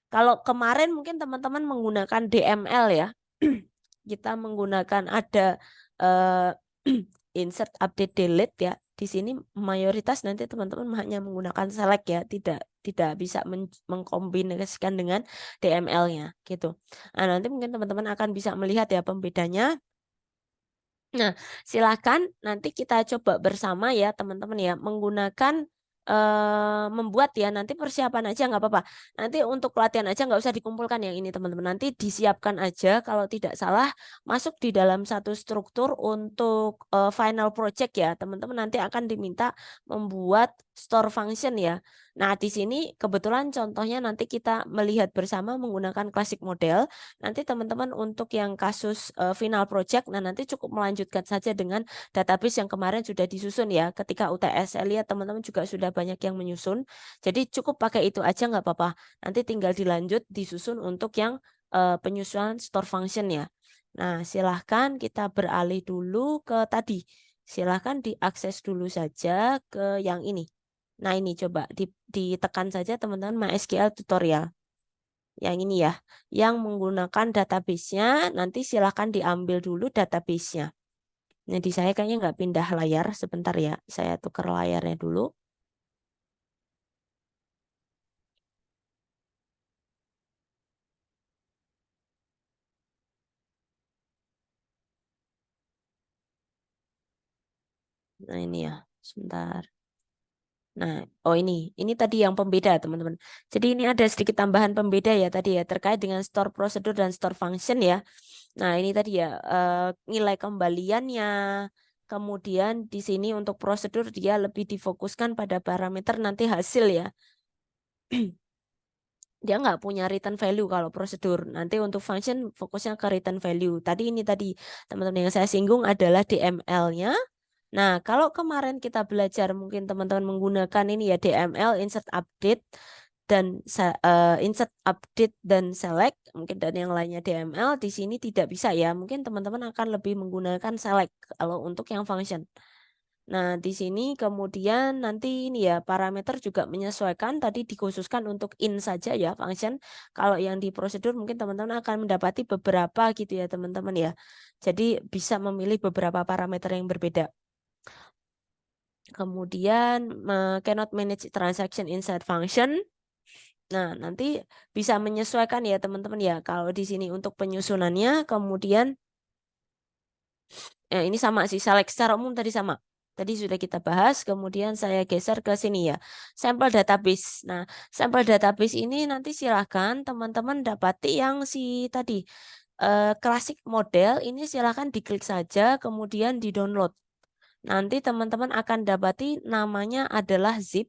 Kalau kemarin mungkin teman-teman menggunakan DML ya. Kita menggunakan ada uh, insert, update, delete ya. Di sini mayoritas nanti teman-teman hanya menggunakan select ya, tidak bisa mengkombinasikan dengan DML-nya gitu. Nah, nanti mungkin teman-teman akan bisa melihat ya pembedanya. Nah, silakan nanti kita coba bersama ya teman-teman ya menggunakan membuat ya nanti persiapan aja nggak apa-apa. Nanti untuk pelatihan aja nggak usah dikumpulkan yang ini teman-teman. Nanti disiapkan aja kalau tidak salah masuk di dalam satu struktur untuk final project ya teman-teman nanti akan diminta membuat store function ya. Nah, di sini kebetulan contohnya nanti kita melihat bersama menggunakan classic model. Nanti teman-teman untuk yang kasus final project, nah nanti cukup melanjutkan saja dengan database yang kemarin sudah disusun ya. Ketika UTS, saya lihat teman-teman juga sudah banyak yang menyusun. Jadi cukup pakai itu aja nggak apa-apa. Nanti tinggal dilanjut disusun untuk yang penyusunan store function ya. Nah, silahkan kita beralih dulu ke tadi. Silahkan diakses dulu saja ke yang ini. Nah, ini coba ditekan saja teman-teman MySQL tutorial. Yang ini ya, yang menggunakan database-nya, nanti silahkan diambil dulu database-nya. Nah, di saya kayaknya nggak pindah layar, sebentar ya, saya tukar layarnya dulu. Nah, ini ya, sebentar. Nah, oh ini tadi yang pembeda teman-teman. Jadi ini ada sedikit tambahan pembeda ya tadi ya, terkait dengan store procedure dan store function ya. Nah, ini tadi ya, nilai kembaliannya. Kemudian di sini untuk prosedur dia lebih difokuskan pada parameter nanti hasil ya. Dia nggak punya return value kalau prosedur. Nanti untuk function fokusnya ke return value. Tadi teman-teman yang saya singgung adalah DML-nya. Nah, kalau kemarin kita belajar mungkin teman-teman menggunakan ini ya DML insert update dan insert update dan select mungkin dan yang lainnya DML di sini tidak bisa ya. Mungkin teman-teman akan lebih menggunakan select kalau untuk yang function. Nah, di sini kemudian nanti ini ya parameter juga menyesuaikan tadi dikhususkan untuk in saja ya function. Kalau yang di prosedur mungkin teman-teman akan mendapati beberapa gitu ya teman-teman ya. Jadi bisa memilih beberapa parameter yang berbeda. Kemudian cannot manage transaction inside function. Nah, nanti bisa menyesuaikan ya teman-teman ya. Kalau di sini untuk penyusunannya kemudian ini sama sih, select secara umum tadi sama. Tadi sudah kita bahas, kemudian saya geser ke sini ya. Sampel database. Nah, sampel database ini nanti silahkan teman-teman dapati yang si tadi klasik model ini silahkan diklik saja, kemudian di-download. Nanti teman-teman akan dapati namanya adalah zip.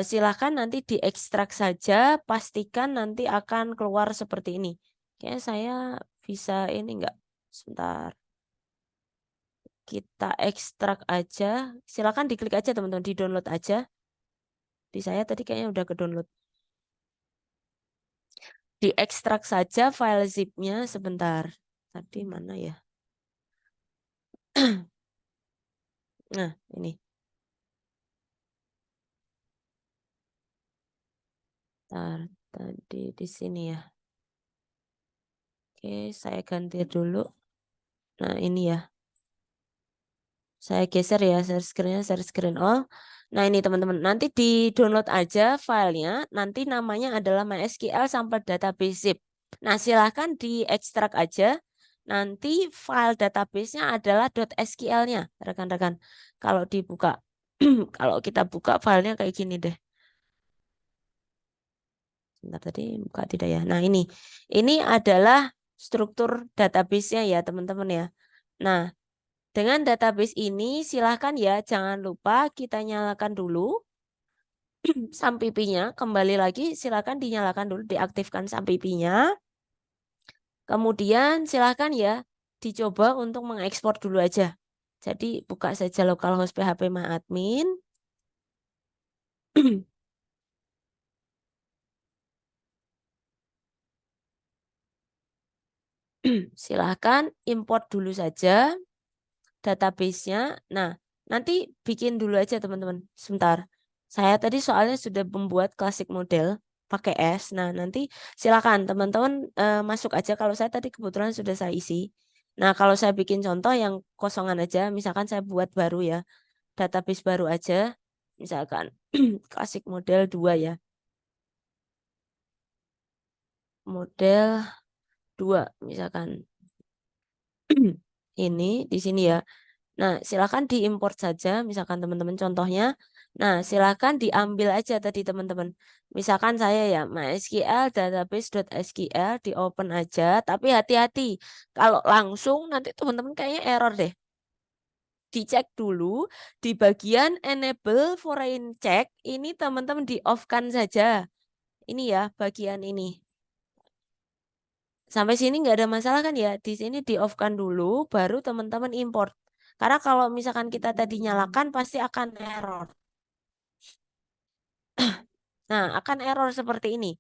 Silahkan nanti diekstrak saja, pastikan nanti akan keluar seperti ini. Kayaknya saya bisa ini enggak? Sebentar. Kita ekstrak aja. Silakan diklik aja teman-teman, di download aja. Di saya tadi kayaknya udah ke-download. Diekstrak saja file zip-nya sebentar. Tadi mana ya? Nah, ini. Bentar, tadi di sini ya. Oke, saya ganti dulu. Nah, ini ya. Saya geser ya, share screen all. Nah, ini teman-teman, nanti di-download aja filenya, nanti namanya adalah MySQL sampai database zip. Nah, silahkan diekstrak aja. Nanti file database-nya adalah .sql-nya, rekan-rekan. Kalau dibuka, kalau kita buka filenya kayak gini deh. Sebentar tadi buka tidak ya. Nah, ini adalah struktur database-nya ya, teman-teman ya. Nah, dengan database ini silahkan ya, jangan lupa kita nyalakan dulu SAMPP-nya. Kembali lagi silahkan dinyalakan dulu, diaktifkan SAMPP-nya. Kemudian silahkan ya, dicoba untuk mengekspor dulu aja. Jadi buka saja localhost php admin. Silahkan import dulu saja database-nya. Nah, nanti bikin dulu aja teman-teman. Sebentar. Saya tadi soalnya sudah membuat classic model pakai S. Nah, nanti silakan teman-teman masuk aja. Kalau saya tadi kebetulan sudah saya isi. Nah, kalau saya bikin contoh yang kosongan aja, misalkan saya buat baru ya, database baru aja, misalkan classic model 2 ya. Model 2 misalkan. Ini di sini ya. Nah, silakan diimport saja, misalkan teman-teman contohnya. Nah, silakan diambil aja tadi teman-teman. Misalkan saya ya, MySQL database.sql di open aja, tapi hati-hati. Kalau langsung nanti teman-teman kayaknya error deh. Dicek dulu di bagian enable foreign check, ini teman-teman di off-kan saja. Ini ya, bagian ini. Sampai sini nggak ada masalah kan ya? Di sini di off-kan dulu, baru teman-teman import. Karena kalau misalkan kita tadi nyalakan, pasti akan error. Nah, akan error seperti ini.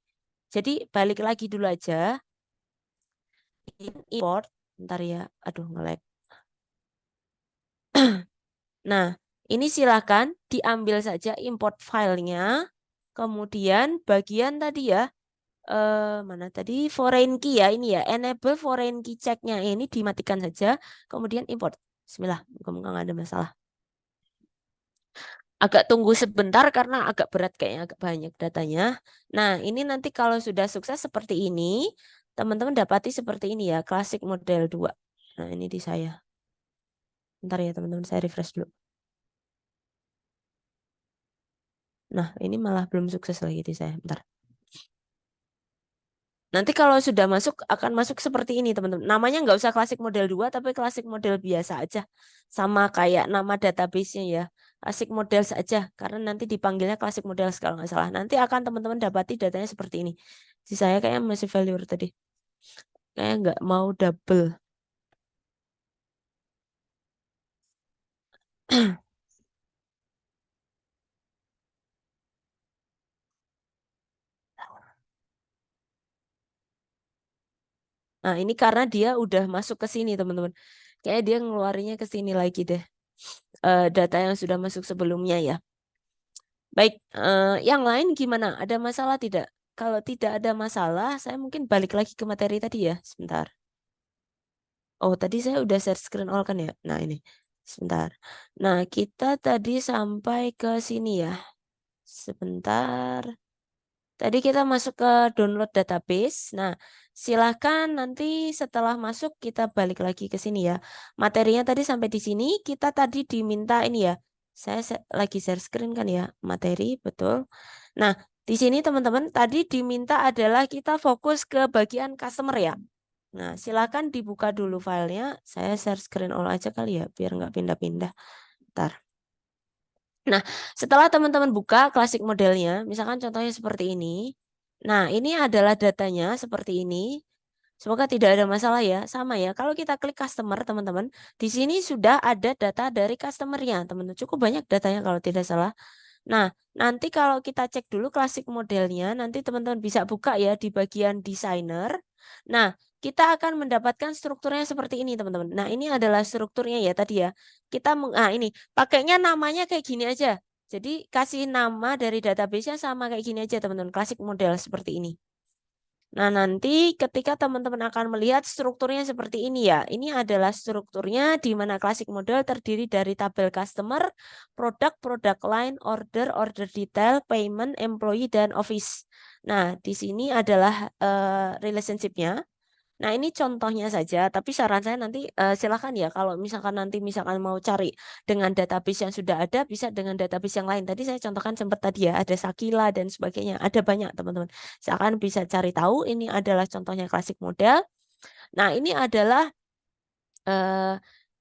Jadi balik lagi dulu aja. Import. Bentar ya. Aduh, nge-lag. Nah, ini silakan diambil saja import filenya. Kemudian bagian tadi ya. Mana tadi? Foreign key ya. Ini ya. Enable foreign key check-nya ini dimatikan saja. Kemudian import. Bismillah. Moga-moga nggak ada masalah. Agak tunggu sebentar karena agak berat kayaknya, agak banyak datanya. Nah, ini nanti kalau sudah sukses seperti ini, teman-teman dapati seperti ini ya, klasik model 2. Nah, ini di saya. Bentar ya teman-teman, saya refresh dulu. Nah, ini malah belum sukses lagi di saya. Bentar. Nanti kalau sudah masuk, akan masuk seperti ini teman-teman. Namanya nggak usah klasik model 2, tapi klasik model biasa aja. Sama kayak nama database-nya ya. Klasik model saja, karena nanti dipanggilnya klasik model kalau nggak salah. Nanti akan teman-teman dapati datanya seperti ini. Di saya kayaknya masih failure tadi. Kayak nggak mau double. Nah, ini karena dia udah masuk ke sini teman-teman. Kayak dia ngeluarinnya ke sini lagi deh. Data yang sudah masuk sebelumnya ya. Baik, yang lain gimana? Ada masalah tidak? Kalau tidak ada masalah, saya mungkin balik lagi ke materi tadi ya. Sebentar. Oh, tadi saya udah share screen all kan ya? Nah, ini. Sebentar. Nah, kita tadi sampai ke sini ya. Sebentar. Tadi kita masuk ke download database. Nah, silahkan nanti setelah masuk kita balik lagi ke sini ya. Materinya tadi sampai di sini. Kita tadi diminta ini ya. Saya lagi share screen kan ya. Materi, betul. Nah, di sini teman-teman tadi diminta adalah kita fokus ke bagian customer ya. Nah, silakan dibuka dulu filenya. Saya share screen all aja kali ya, biar nggak pindah-pindah. Ntar. Nah, setelah teman-teman buka klasik modelnya, misalkan contohnya seperti ini. Nah, ini adalah datanya seperti ini. Semoga tidak ada masalah ya. Sama ya, kalau kita klik customer, teman-teman, di sini sudah ada data dari customer-nya, teman-teman. Cukup banyak datanya kalau tidak salah. Nah, nanti kalau kita cek dulu klasik modelnya, nanti teman-teman bisa buka ya di bagian desainer. Nah, kita akan mendapatkan strukturnya seperti ini, teman-teman. Nah, ini adalah strukturnya ya tadi ya. Ini pakainya namanya kayak gini aja. Jadi kasih nama dari database-nya sama kayak gini aja, teman-teman. Klasik model seperti ini. Nah, nanti ketika teman-teman akan melihat strukturnya seperti ini ya. Ini adalah strukturnya di mana klasik model terdiri dari tabel customer, produk, produk line, order, order detail, payment, employee, dan office. Nah, di sini adalah relationship-nya. Nah, ini contohnya saja, tapi saran saya nanti silakan ya kalau misalkan mau cari dengan database yang sudah ada bisa dengan database yang lain. Tadi saya contohkan sempat tadi ya ada Sakila dan sebagainya. Ada banyak teman-teman. Silakan bisa cari tahu ini adalah contohnya klasik model. Nah, ini adalah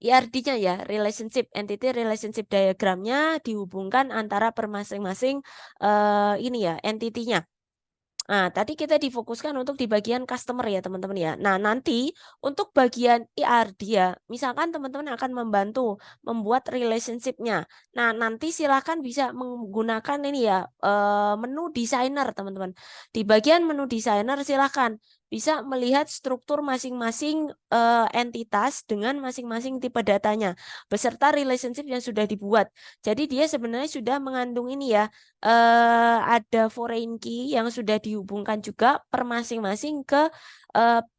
ERD-nya ya, relationship entity relationship diagramnya dihubungkan antara per masing-masing ini ya, entity-nya. Nah, tadi kita difokuskan untuk di bagian customer ya, teman-teman ya. Nah, nanti untuk bagian ERD ya, misalkan teman-teman akan membantu membuat relationship-nya. Nah, nanti silakan bisa menggunakan ini ya, menu designer, teman-teman. Di bagian menu designer silakan bisa melihat struktur masing-masing entitas dengan masing-masing tipe datanya beserta relationship yang sudah dibuat. Jadi dia sebenarnya sudah mengandung ini ya, ada foreign key yang sudah dihubungkan juga per masing-masing ke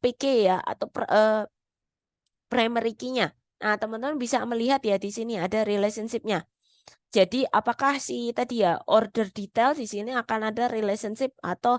PK ya atau primary key-nya. Nah, teman-teman bisa melihat ya di sini ada relationship-nya. Jadi apakah si tadi ya order detail di sini akan ada relationship atau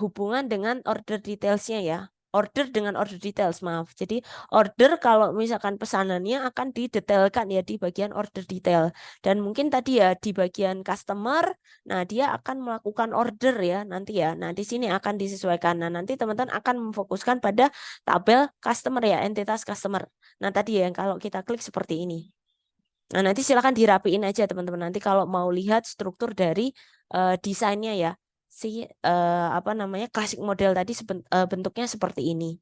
hubungan dengan order details-nya ya. Order dengan order details, maaf. Jadi order kalau misalkan pesanannya akan didetailkan ya di bagian order detail. Dan mungkin tadi ya di bagian customer, nah dia akan melakukan order ya nanti ya. Nah di sini akan disesuaikan. Nah nanti teman-teman akan memfokuskan pada tabel customer ya, entitas customer. Nah tadi ya yang kalau kita klik seperti ini. Nah, nanti silakan dirapiin aja teman-teman. Nanti kalau mau lihat struktur dari desainnya ya, si klasik model tadi bentuknya seperti ini.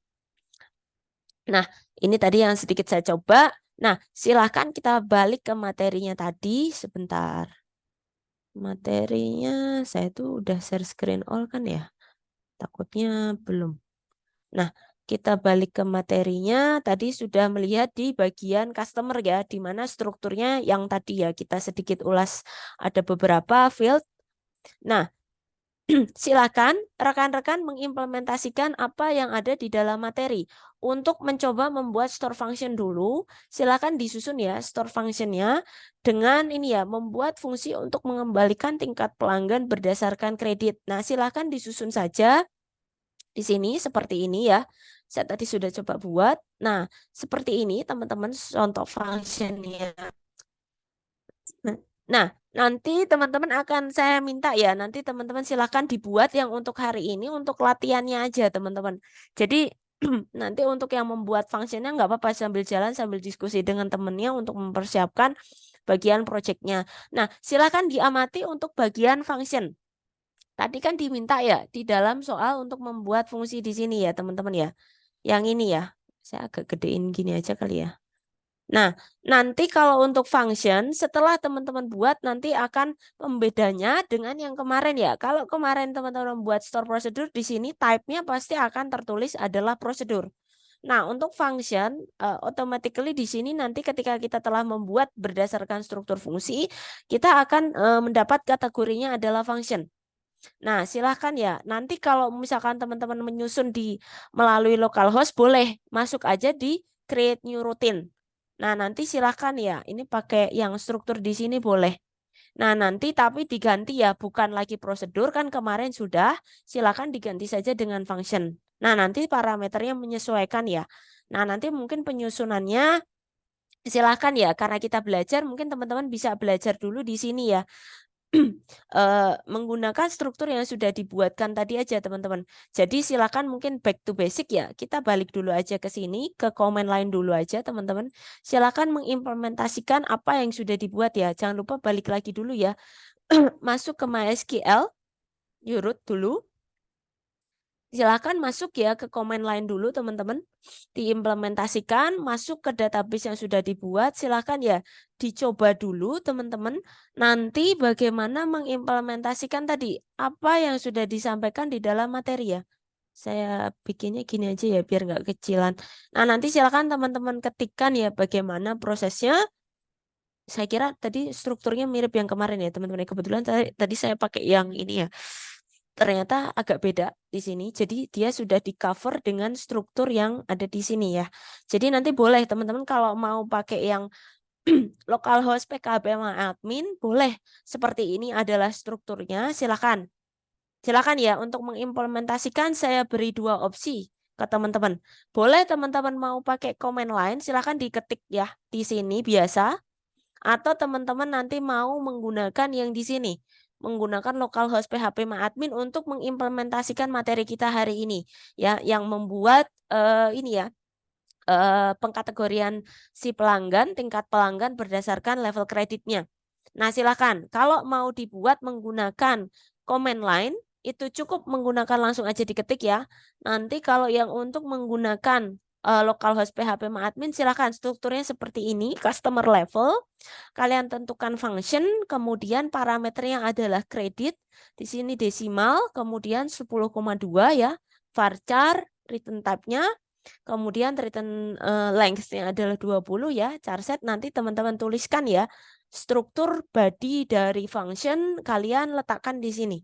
Nah, ini tadi yang sedikit saya coba. Nah, silakan kita balik ke materinya tadi sebentar. Materinya saya tuh udah share screen all kan ya? Takutnya belum. Nah, kita balik ke materinya. Tadi sudah melihat di bagian customer ya, di mana strukturnya yang tadi ya kita sedikit ulas ada beberapa field. Nah, silakan rekan-rekan mengimplementasikan apa yang ada di dalam materi. Untuk mencoba membuat store function dulu, silakan disusun ya store functionnya dengan ini ya, membuat fungsi untuk mengembalikan tingkat pelanggan berdasarkan kredit. Nah, silakan disusun saja di sini seperti ini ya. Saya tadi sudah coba buat. Nah, seperti ini teman-teman contoh functionnya. Nah, nanti teman-teman akan saya minta ya, nanti teman-teman silakan dibuat yang untuk hari ini untuk latihannya aja teman-teman. Jadi nanti untuk yang membuat functionnya nggak apa-apa sambil jalan sambil diskusi dengan temennya untuk mempersiapkan bagian projectnya. Nah, silakan diamati untuk bagian function. Tadi kan diminta ya di dalam soal untuk membuat fungsi di sini ya teman-teman ya. Yang ini ya, saya agak gedein gini aja kali ya. Nah, nanti kalau untuk function setelah teman-teman buat nanti akan pembedanya dengan yang kemarin ya. Kalau kemarin teman-teman membuat store procedure di sini type-nya pasti akan tertulis adalah prosedur. Nah, untuk function automatically di sini nanti ketika kita telah membuat berdasarkan struktur fungsi, kita akan mendapat kategorinya adalah function. Nah, silahkan ya. Nanti kalau misalkan teman-teman menyusun di melalui localhost, boleh masuk aja di create new routine. Nah, nanti silahkan ya. Ini pakai yang struktur di sini boleh. Nah, nanti tapi diganti ya, bukan lagi prosedur kan kemarin sudah. Silahkan diganti saja dengan function. Nah, nanti parameternya menyesuaikan ya. Nah, nanti mungkin penyusunannya silahkan ya. Karena kita belajar, mungkin teman-teman bisa belajar dulu di sini ya. Menggunakan struktur yang sudah dibuatkan tadi aja teman-teman. Jadi silakan mungkin back to basic ya. Kita balik dulu aja ke sini, ke command line dulu aja teman-teman. Silakan mengimplementasikan apa yang sudah dibuat ya. Jangan lupa balik lagi dulu ya. Masuk ke MySQL, root dulu. Silakan masuk ya ke command line dulu teman-teman, diimplementasikan, masuk ke database yang sudah dibuat, silakan ya dicoba dulu teman-teman. Nanti bagaimana mengimplementasikan tadi apa yang sudah disampaikan di dalam materi ya. Saya bikinnya gini aja ya biar nggak kecilan. Nah nanti silakan teman-teman ketikkan ya bagaimana prosesnya. Saya kira tadi strukturnya mirip yang kemarin ya teman-teman. Kebetulan tadi saya pakai yang ini ya. Ternyata agak beda di sini. Jadi dia sudah di cover dengan struktur yang ada di sini ya. Jadi nanti boleh teman-teman kalau mau pakai yang localhost PKB sama admin boleh seperti ini adalah strukturnya. Silakan. Silakan ya untuk mengimplementasikan saya beri dua opsi ke teman-teman. Boleh teman-teman mau pakai command line silakan diketik ya di sini biasa atau teman-teman nanti mau menggunakan yang di sini, menggunakan localhost PHP admin untuk mengimplementasikan materi kita hari ini, ya, yang membuat ini ya pengkategorian si pelanggan, tingkat pelanggan berdasarkan level kreditnya. Nah, silakan. Kalau mau dibuat menggunakan command line, itu cukup menggunakan langsung aja diketik ya. Nanti kalau yang untuk menggunakan localhost PHP admin, silakan strukturnya seperti ini, customer level. Kalian tentukan function, kemudian parameternya adalah kredit. Di sini desimal, kemudian 10,2 ya. Varchar, return type-nya, kemudian return length-nya adalah 20 ya. Charset nanti teman-teman tuliskan ya. Struktur body dari function kalian letakkan di sini.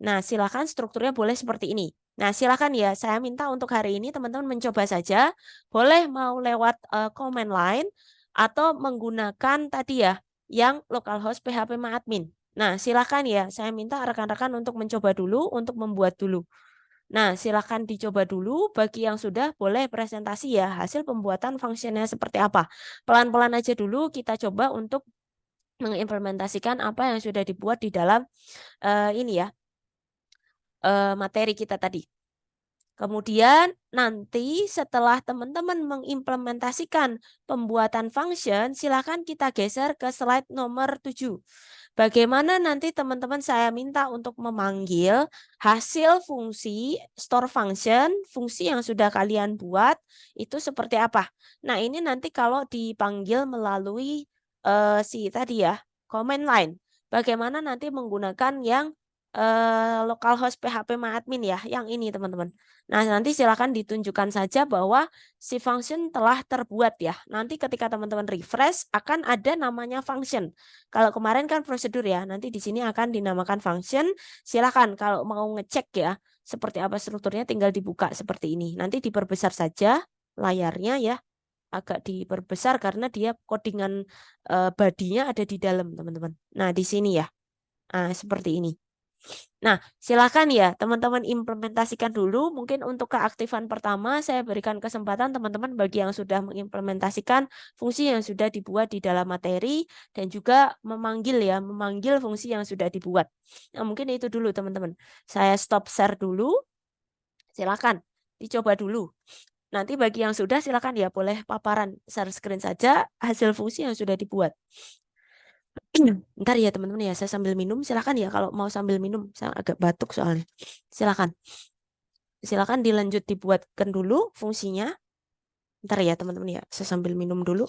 Nah, silakan strukturnya boleh seperti ini. Nah, silakan ya. Saya minta untuk hari ini teman-teman mencoba saja. Boleh mau lewat command line atau menggunakan tadi ya yang localhost PHP admin. Nah, silakan ya. Saya minta rekan-rekan untuk mencoba dulu, untuk membuat dulu. Nah, silakan dicoba dulu. Bagi yang sudah, boleh presentasi ya. Hasil pembuatan fungsinya seperti apa. Pelan-pelan aja dulu kita coba untuk mengimplementasikan apa yang sudah dibuat di dalam ini ya materi kita tadi. Kemudian nanti setelah teman-teman mengimplementasikan pembuatan function, silakan kita geser ke slide nomor 7. Bagaimana nanti teman-teman saya minta untuk memanggil hasil fungsi store function, fungsi yang sudah kalian buat itu seperti apa. Nah ini nanti kalau dipanggil melalui si tadi ya, command line. Bagaimana nanti menggunakan yang localhost PHP admin ya, yang ini teman-teman. Nah, nanti silakan ditunjukkan saja bahwa si function telah terbuat ya. Nanti ketika teman-teman refresh akan ada namanya function. Kalau kemarin kan prosedur ya, nanti di sini akan dinamakan function. Silakan kalau mau ngecek ya, seperti apa strukturnya tinggal dibuka seperti ini. Nanti diperbesar saja layarnya ya, agak diperbesar karena dia codingan badinya ada di dalam teman-teman. Nah, di sini ya. Nah, seperti ini. Nah, silakan ya teman-teman implementasikan dulu. Mungkin untuk keaktifan pertama saya berikan kesempatan teman-teman bagi yang sudah mengimplementasikan fungsi yang sudah dibuat di dalam materi dan juga memanggil ya, memanggil fungsi yang sudah dibuat. Nah, mungkin itu dulu teman-teman. Saya stop share dulu. Silakan dicoba dulu. Nanti bagi yang sudah silakan ya boleh paparan share screen saja hasil fungsi yang sudah dibuat. Ntar ya teman-teman ya, saya sambil minum. Silakan ya kalau mau sambil minum. Saya agak batuk soalnya. Silakan. Silakan dilanjut dibuatkan dulu fungsinya. Ntar ya teman-teman ya, saya sambil minum dulu.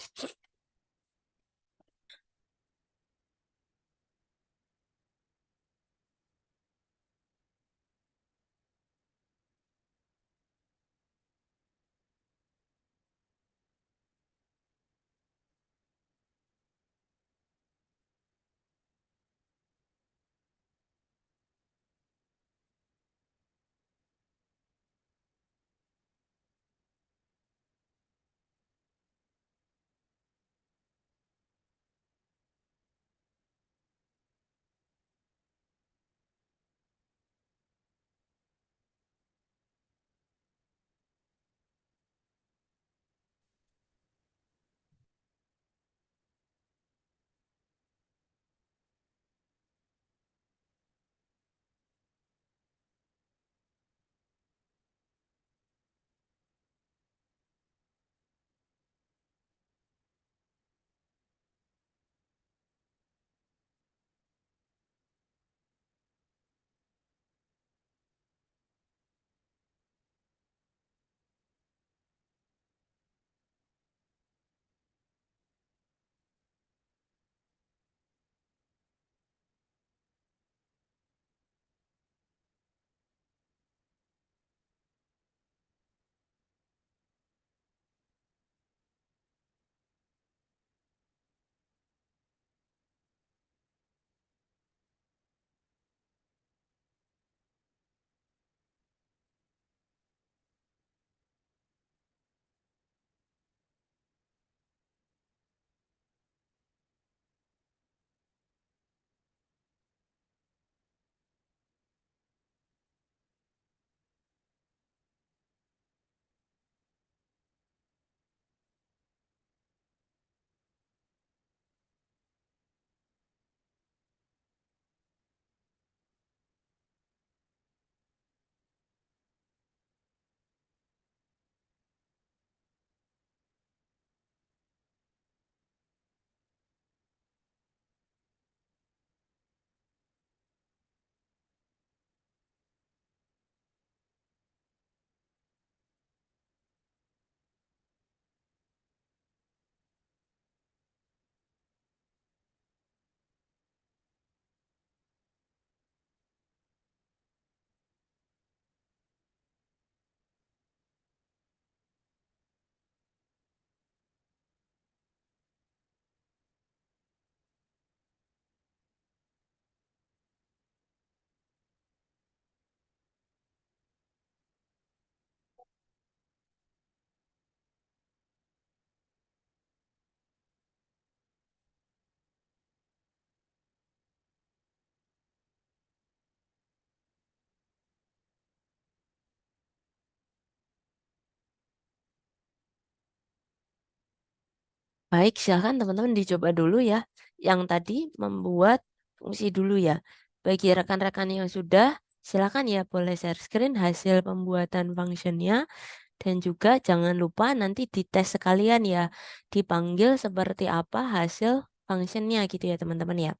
Baik, silahkan teman-teman dicoba dulu ya. Yang tadi membuat fungsi dulu ya. Bagi rekan-rekan yang sudah, silakan ya boleh share screen hasil pembuatan functionnya. Dan juga jangan lupa nanti dites sekalian ya. Dipanggil seperti apa hasil functionnya gitu ya teman-teman ya.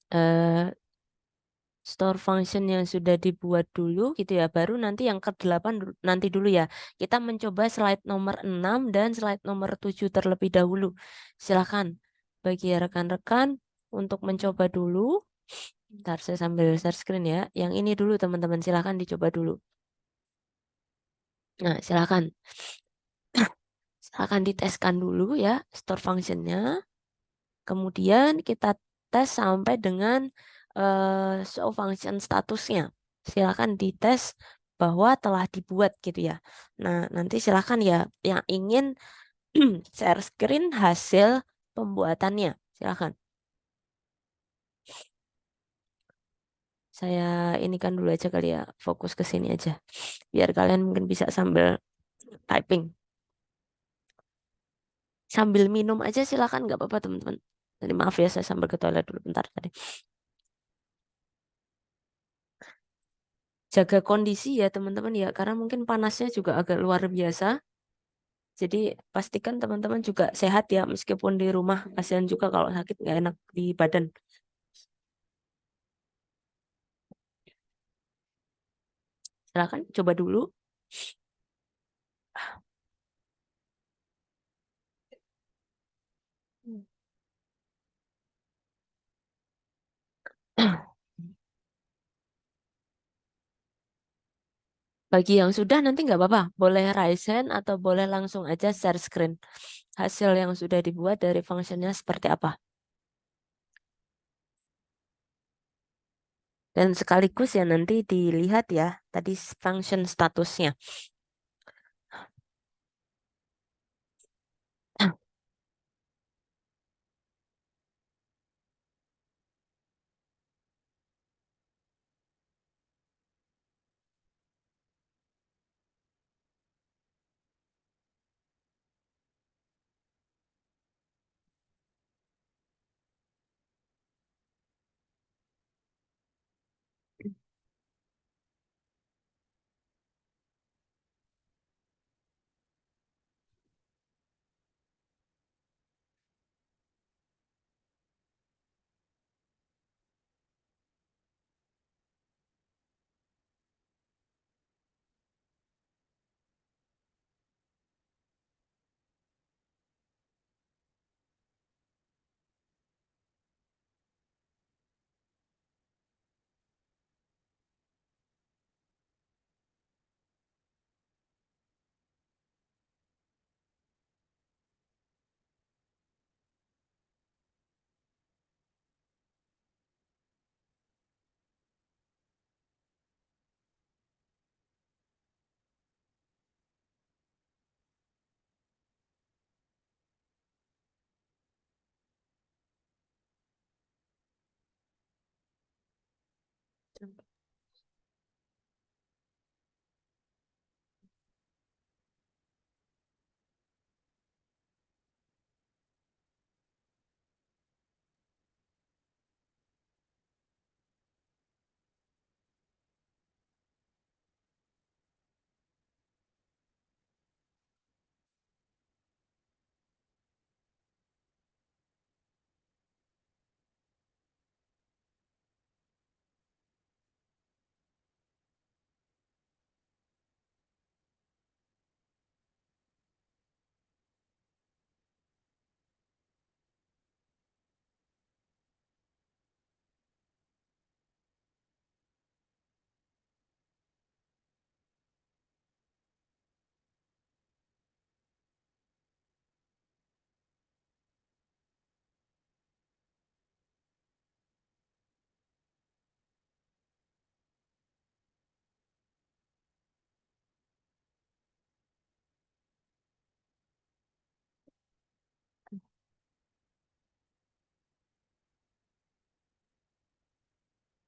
Eh, Store function yang sudah dibuat dulu gitu ya. Baru nanti yang ke-8 nanti dulu ya. Kita mencoba slide nomor 6 dan slide nomor 7 terlebih dahulu. Silakan bagi rekan-rekan untuk mencoba dulu. Ntar saya sambil share screen ya. Yang ini dulu teman-teman, silakan dicoba dulu. Nah, silakan. Silakan diteskan dulu ya store functionnya. Kemudian kita tes sampai dengan show function statusnya. Silakan dites bahwa telah dibuat gitu ya. Nah, nanti silakan ya yang ingin share screen hasil pembuatannya. Silakan. Saya ini kan dulu aja kali ya, fokus ke sini aja. Biar kalian mungkin bisa sambil typing. Sambil minum aja silakan, nggak apa-apa teman-teman. Jadi maaf ya, saya sambil ke toilet dulu bentar tadi. Jaga kondisi ya teman-teman ya, karena mungkin panasnya juga agak luar biasa. Jadi pastikan teman-teman juga sehat ya, meskipun di rumah. Kasihan juga kalau sakit nggak enak di badan. Silakan coba dulu. Bagi yang sudah nanti nggak apa-apa, boleh raise hand atau boleh langsung aja share screen. Hasil yang sudah dibuat dari fungsinya seperti apa. Dan sekaligus ya nanti dilihat ya tadi function statusnya.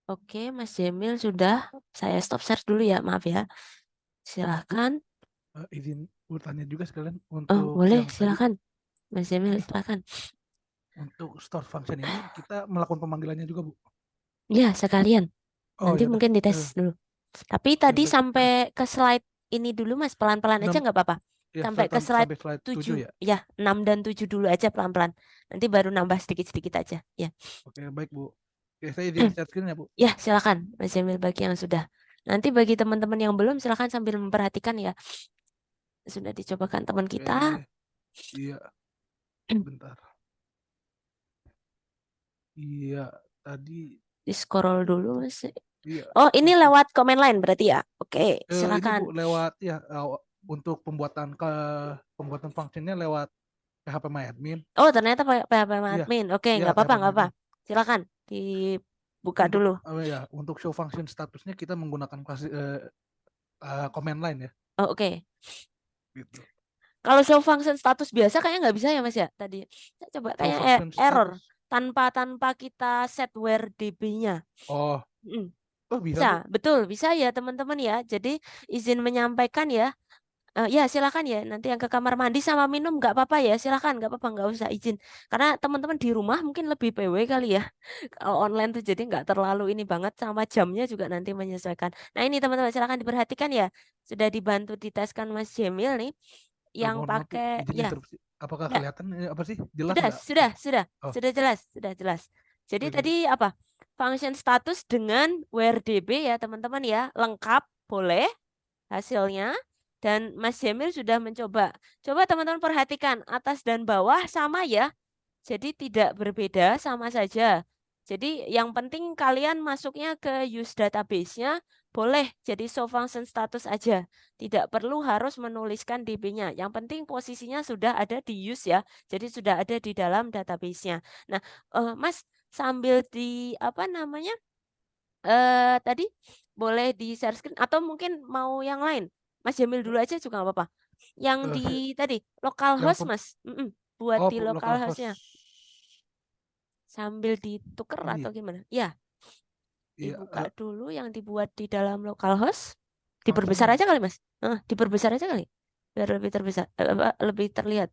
Oke, Mas Jamil sudah. Saya stop share dulu ya, maaf ya. Silahkan. izin bertanya juga sekalian Oh, untuk boleh, yang tadi, silakan. Mas Jamil, silakan. untuk store function ini kita melakukan pemanggilannya juga, Bu. Ya, sekalian. Oh Nanti ya udah, mungkin dites dulu. Tapi oke tadi baik. sampai ke slide ini dulu Mas, pelan-pelan aja 6 nggak apa-apa. ya Sampai ke slide sampai slide 7 7. ya. Ya, 6 dan 7 dulu aja pelan-pelan. Nanti baru nambah sedikit-sedikit aja. Ya. Oke baik Bu. Oke saya izin share screen ya Bu. Ya, silakan Mas Jamil bagi yang sudah. Nanti bagi teman-teman yang belum silakan sambil memperhatikan ya. Sudah dicobakan teman Oke, kita. iya bentar. Iya tadi, Di scroll dulu Mas. iya Oh, ini oke. lewat comment line berarti ya. Oke, Ini silakan. Bu lewat ya, untuk pembuatan fungsinya lewat PHP MyAdmin. Oh, ternyata PHP Iya, admin. Oke, iya nggak apa-apa, PHP nggak apa. MyAdmin. Silakan dibuka Untuk dulu. ya, untuk show function statusnya kita menggunakan command line ya, Oh, oke. gitu. Kalau show function status biasa kayaknya nggak bisa ya Mas ya. Tadi saya coba Show kayak function error status. tanpa kita set where DB-nya. Oh, bisa Bu. Bisa, betul, bisa ya teman-teman ya. Jadi izin menyampaikan ya. Ya silakan ya. Nanti yang ke kamar mandi sama minum nggak apa-apa ya. Silakan, nggak apa-apa, nggak usah izin. Karena teman-teman di rumah mungkin lebih PW kali ya. Kalau online tuh jadi nggak terlalu ini banget sama jamnya juga nanti menyesuaikan. Nah ini teman-teman silakan diperhatikan ya. Sudah dibantu diteskan Mas Jamil nih. Yang Mohon maaf Bu, pakai izin ya. interupsi. Apakah Enggak, kelihatan apa sih? Jelas sudah, nggak? sudah, sudah, Oh, sudah jelas, sudah jelas. Jadi oke tadi Bu. apa? Function status dengan where DB ya teman-teman ya, lengkap, boleh hasilnya. Dan Mas Jamil sudah mencoba. Coba teman-teman perhatikan atas dan bawah sama ya. Jadi tidak berbeda, sama saja. Jadi yang penting kalian masuknya ke use database-nya boleh jadi show function status aja. Tidak perlu harus menuliskan DB-nya. Yang penting posisinya sudah ada di use ya. Jadi sudah ada di dalam database-nya. Nah, Mas sambil di apa namanya? Tadi boleh di share screen atau mungkin mau yang lain. Mas Jamil dulu aja juga nggak apa-apa. Yang Eh, di saya- tadi yang localhost Mas. Buat oh di localhost localhost-nya sambil ditukar ini atau ya. gimana? Ya, Iya, dibuka dulu yang dibuat di dalam localhost. Diperbesar functionnya aja Bu. kali Mas. Diperbesar aja kali. Biar lebih terbesar, lebih terlihat.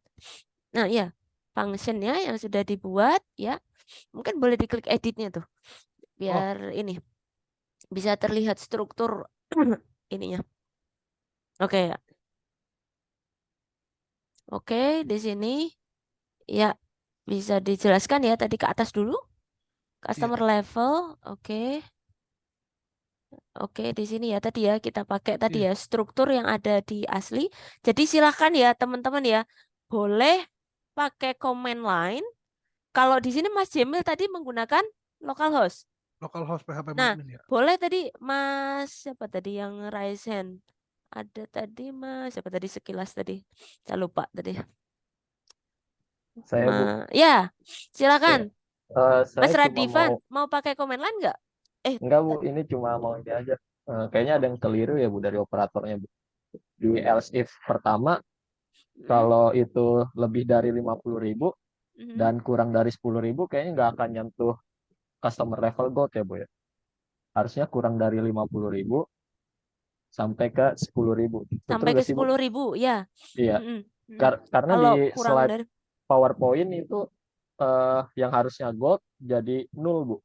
Nah, ya, functionnya yang sudah dibuat ya. Mungkin boleh diklik editnya tuh. Oh, Biar ini bisa terlihat struktur ininya. Oke ya. Oke, di sini ya bisa dijelaskan ya tadi ke atas dulu. iya, Customer level, oke. Oke, di sini ya tadi ya kita pakai tadi iya. ya struktur yang ada di asli. Jadi silakan ya teman-teman ya. Boleh pakai command line. Kalau di sini Mas Jamil tadi menggunakan localhost. Localhost PHP Nah, admin ya. boleh tadi Mas siapa tadi yang raise hand? Ada tadi Mas siapa tadi sekilas tadi? Saya lupa tadi. Saya Bu, Ya, ya. silakan. Mas Saya cuma Radivan mau pakai command line nggak? enggak Bu, ini cuma mau ini aja. Kayaknya ada yang keliru ya Bu dari operatornya Bu. Di else if pertama, kalau itu lebih dari 50.000 dan kurang dari 10.000, kayaknya nggak akan nyentuh customer level gold ya Bu ya. Harusnya kurang dari 50.000 sampai ke 10.000. Betul Sampai ke nggak sih Bu? 10.000 ya. Iya, Mm-mm. Mm. karena di Kalau kurang slide dari PowerPoint itu yang harusnya gold jadi nol Bu.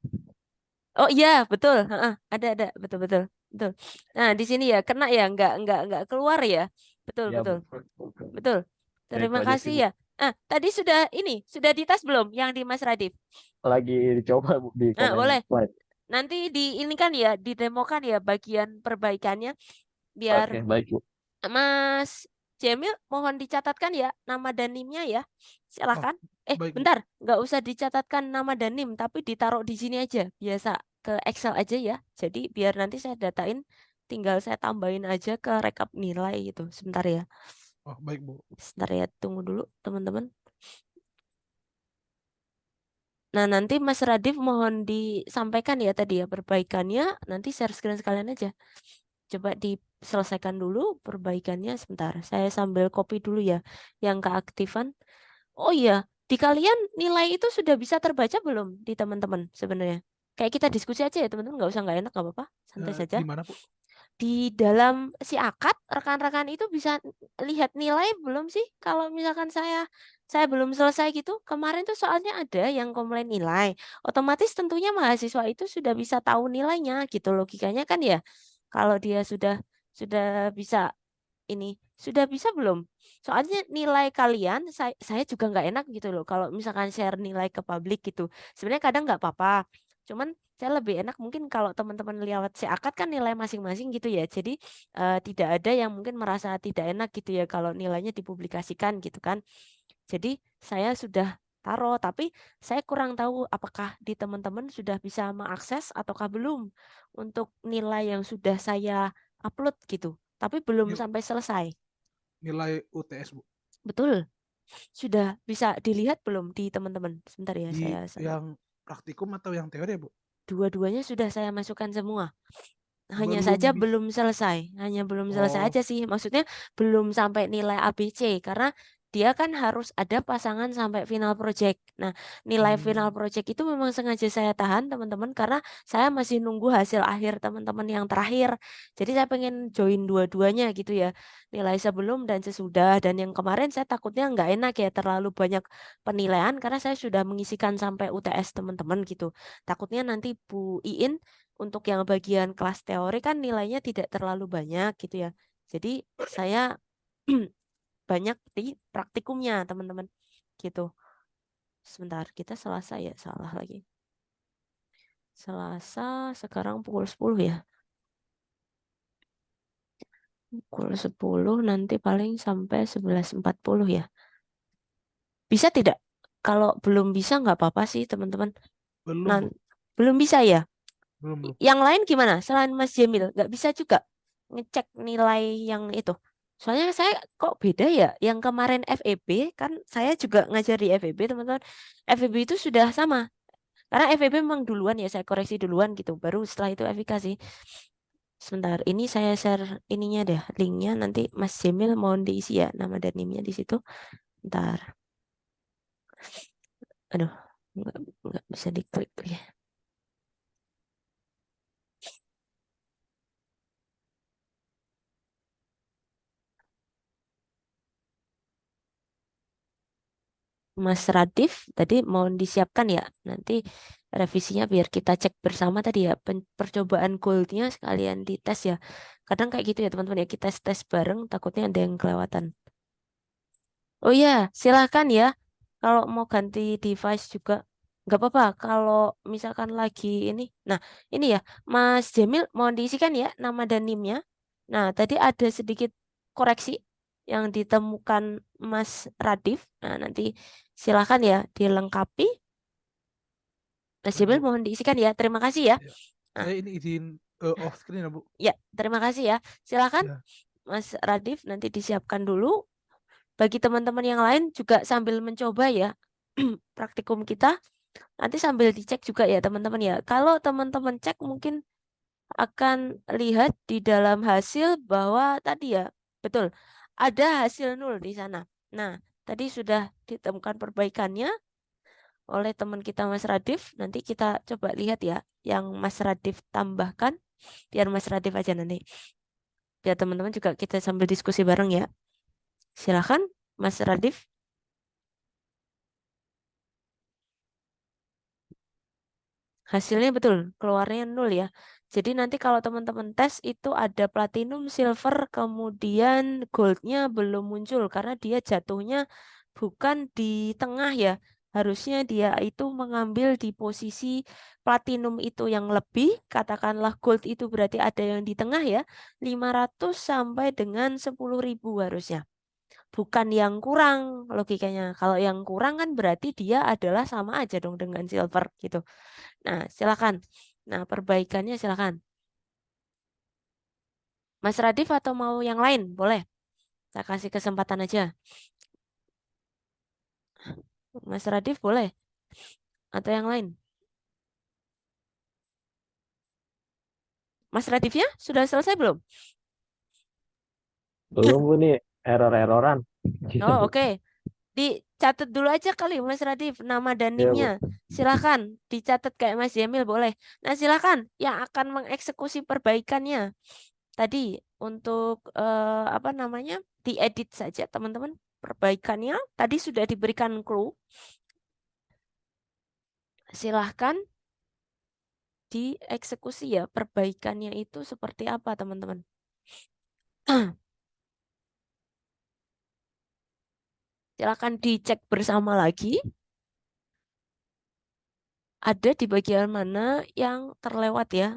Oh iya, betul. Heeh, ada betul betul. Betul. Nah, di sini ya kena ya nggak keluar ya. Betul, Ya betul. Bu. Betul. Ya itu Terima aja sih kasih Bu. ya. Tadi sudah dites belum yang di Mas Radif? Lagi dicoba Bu, di Nah, komen boleh. slide. Nanti di ini kan ya, didemokan ya bagian perbaikannya biar Oke, baik Bu. Mas Jamil mohon dicatatkan ya nama dan NIM-nya ya. Oh, Silakan. baik Bu. Bentar, nggak usah dicatatkan nama dan NIM, tapi ditaruh di sini aja. Biasa ke Excel aja ya. Jadi biar nanti saya datain, tinggal saya tambahin aja ke rekap nilai gitu. Sebentar ya. Oh, baik Bu. Sebentar ya, tunggu dulu teman-teman. Nah, nanti Mas Radif mohon disampaikan ya tadi ya perbaikannya. Nanti share screen sekalian aja. Coba diselesaikan dulu perbaikannya sebentar. Saya sambil copy dulu ya yang keaktifan. Oh iya, di kalian nilai itu sudah bisa terbaca belum di teman-teman sebenarnya? Kayak kita diskusi aja ya teman-teman, nggak usah nggak enak nggak apa-apa, santai saja. Di mana Bu? di dalam si akad rekan-rekan itu bisa lihat nilai belum sih? Kalau misalkan saya belum selesai gitu, kemarin tuh soalnya ada yang komplain nilai. Otomatis tentunya mahasiswa itu sudah bisa tahu nilainya gitu logikanya kan ya. Kalau dia sudah bisa ini, sudah bisa belum? Soalnya nilai kalian saya juga nggak enak gitu loh kalau misalkan share nilai ke publik gitu. Sebenarnya kadang nggak apa-apa. Cuman saya lebih enak mungkin kalau teman-teman lewat si akad kan nilai masing-masing gitu ya. Jadi tidak ada yang mungkin merasa tidak enak gitu ya kalau nilainya dipublikasikan gitu kan. Jadi saya sudah taruh, tapi saya kurang tahu apakah di teman-teman sudah bisa mengakses ataukah belum untuk nilai yang sudah saya upload gitu. Tapi belum Nil- sampai selesai. Nilai UTS, Bu. Betul. Sudah bisa dilihat belum di teman-teman? Sebentar ya, Di saya yang praktikum atau yang teori, Bu? dua-duanya sudah saya masukkan semua. Hanya Belum saja bisa. belum selesai, hanya belum selesai Oh, aja sih. Maksudnya belum sampai nilai ABC karena dia kan harus ada pasangan sampai final project. Nah, nilai final project itu memang sengaja saya tahan teman-teman karena saya masih nunggu hasil akhir teman-teman yang terakhir. Jadi saya pengen join dua-duanya gitu ya. Nilai sebelum dan sesudah. Dan yang kemarin saya takutnya nggak enak ya terlalu banyak penilaian karena saya sudah mengisikan sampai UTS teman-teman gitu. Takutnya nanti Bu Iin untuk yang bagian kelas teori kan nilainya tidak terlalu banyak gitu ya. Jadi saya banyak di praktikumnya teman-teman gitu. Sebentar, kita Selasa ya, salah lagi. Selasa sekarang pukul 10 ya. Pukul 10 nanti paling sampai 11.40 ya. Bisa tidak? Kalau belum bisa nggak apa-apa sih teman-teman. belum, Nah, Bu. belum bisa ya? Belum. Yang lain gimana? Selain Mas Jamil, nggak bisa juga ngecek nilai yang itu. Soalnya saya kok beda ya? Yang kemarin FEB kan saya juga ngajar di FEB teman-teman. FEB itu sudah sama. Karena FEB memang duluan ya saya koreksi duluan gitu. Baru setelah itu FIK sih. Sebentar, ini saya share ininya deh, linknya nanti Mas Jamil mohon diisi ya nama dan NIM-nya di situ. Ntar, aduh, nggak bisa diklik ya. Mas Radif tadi mohon disiapkan ya nanti revisinya biar kita cek bersama tadi ya percobaan goldnya sekalian dites ya. Kadang kayak gitu ya teman-teman ya kita tes bareng takutnya ada yang kelewatan. Oh iya silakan ya kalau mau ganti device juga nggak apa-apa kalau misalkan lagi ini. Nah ini ya Mas Jamil mohon diisikan ya nama dan NIM-nya. Nah tadi ada sedikit koreksi yang ditemukan Mas Radif. Nah nanti silakan ya dilengkapi. Mas Baik, Jamil Bu. mohon diisikan ya. Terima kasih ya. Ya. Nah, Saya ini izin off screen ya, Bu. ya terima kasih ya. Silakan Ya. Mas Radif nanti disiapkan dulu. Bagi teman-teman yang lain juga sambil mencoba ya praktikum kita. Nanti sambil dicek juga ya teman-teman ya. Kalau teman-teman cek mungkin akan lihat di dalam hasil bahwa tadi ya, betul, ada hasil 0 di sana. Nah, tadi sudah ditemukan perbaikannya oleh teman kita Mas Radif. Nanti kita coba lihat ya yang Mas Radif tambahkan. Biar Mas Radif aja nanti. Biar teman-teman juga kita sambil diskusi bareng ya. Silakan Mas Radif. Hasilnya betul, keluarnya 0 ya. Jadi nanti kalau teman-teman tes itu ada platinum, silver, kemudian goldnya belum muncul karena dia jatuhnya bukan di tengah ya. Harusnya dia itu mengambil di posisi platinum itu yang lebih, katakanlah gold itu berarti ada yang di tengah ya, 500 sampai dengan 10.000 harusnya. Bukan yang kurang logikanya. Kalau yang kurang kan berarti dia adalah sama aja dong dengan silver gitu. Nah, silakan. Nah, perbaikannya silakan. Mas Radif atau mau yang lain? Boleh. Saya kasih kesempatan aja. Mas Radif boleh. Atau yang lain? Mas Radifnya sudah selesai belum? Belum, Bu, nih error-erroran. Oh, oke. Dicatat dulu aja kali Mas Radif nama dan Iya, Bu. NIM-nya. Silakan dicatat kayak Mas Jamil boleh. Nah, silakan yang akan mengeksekusi perbaikannya. tadi untuk apa namanya diedit saja teman-teman, perbaikannya tadi sudah diberikan clue. Silahkan dieksekusi ya, perbaikannya itu seperti apa teman-teman. Silahkan dicek bersama lagi. Ada di bagian mana yang terlewat ya.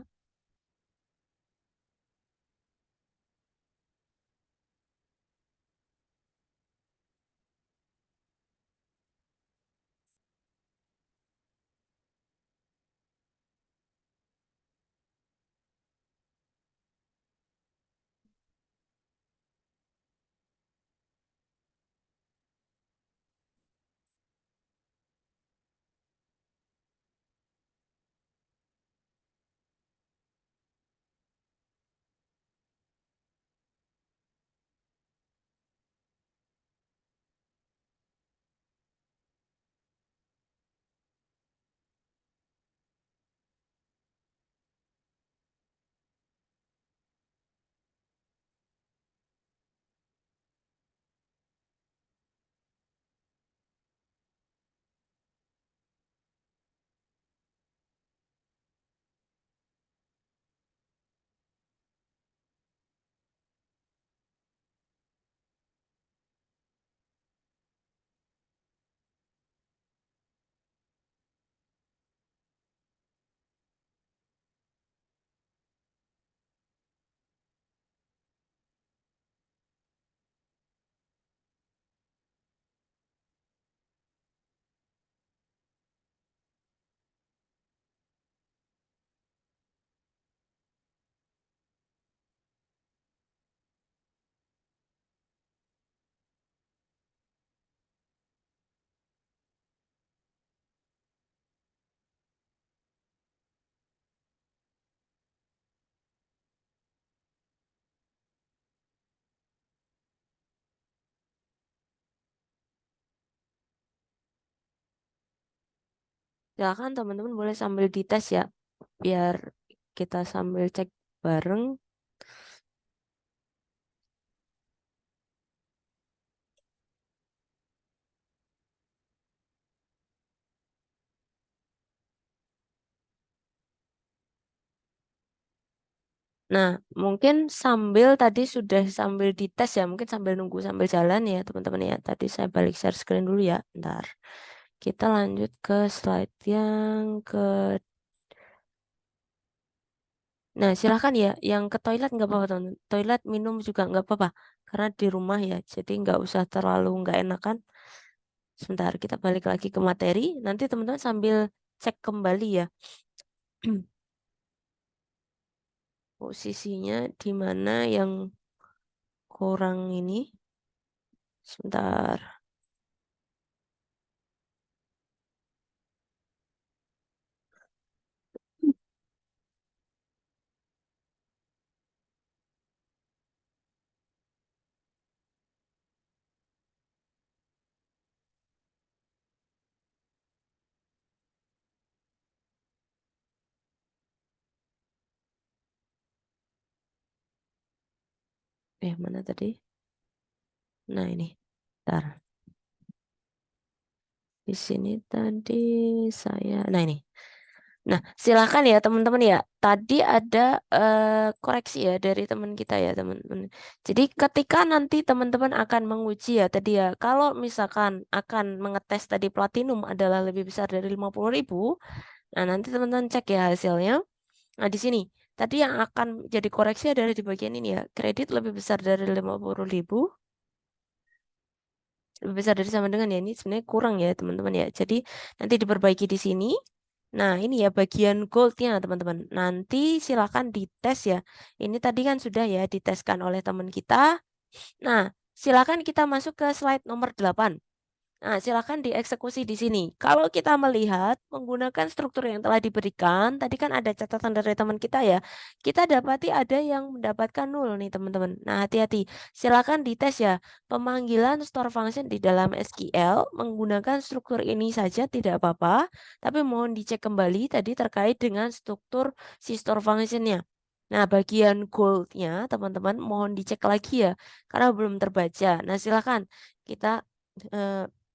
Silakan teman-teman boleh sambil dites ya, biar kita sambil cek bareng. Nah, mungkin sambil tadi sudah sambil dites ya, mungkin sambil nunggu sambil jalan ya teman-teman ya. Tadi saya balik share screen dulu ya, bentar. Kita lanjut ke slide yang ke. Nah, silahkan ya, yang ke toilet nggak apa-apa teman. Toilet minum juga nggak apa-apa, karena di rumah ya, jadi nggak usah terlalu nggak enakan. Sebentar, kita balik lagi ke materi. Nanti teman-teman sambil cek kembali ya. Posisinya di mana yang kurang ini. Sebentar. Mana tadi? Nah, ini. Bentar. Di sini tadi saya. Nah, ini. Nah, silakan ya teman-teman ya. Tadi ada koreksi ya dari teman kita ya teman-teman. Jadi ketika nanti teman-teman akan menguji ya tadi ya, kalau misalkan akan mengetes tadi platinum adalah lebih besar dari 50.000, nah nanti teman-teman cek ya hasilnya. Nah, di sini tadi yang akan jadi koreksi adalah di bagian ini ya. Kredit lebih besar dari 50.000. Lebih besar dari sama dengan ya, ini sebenarnya kurang ya teman-teman ya. Jadi nanti diperbaiki di sini. Nah, ini ya bagian goldnya teman-teman. Nanti silakan dites ya. Ini tadi kan sudah ya diteskan oleh teman kita. Nah, silakan kita masuk ke slide nomor 8. Nah, silakan dieksekusi di sini. Kalau kita melihat menggunakan struktur yang telah diberikan, tadi kan ada catatan dari teman kita ya. Kita dapati ada yang mendapatkan 0 nih teman-teman. Nah, hati-hati. Silakan dites ya. Pemanggilan store function di dalam SQL menggunakan struktur ini saja tidak apa-apa. Tapi mohon dicek kembali tadi terkait dengan struktur si store function-nya. Nah, bagian goldnya teman-teman mohon dicek lagi ya, karena belum terbaca. Nah, silakan kita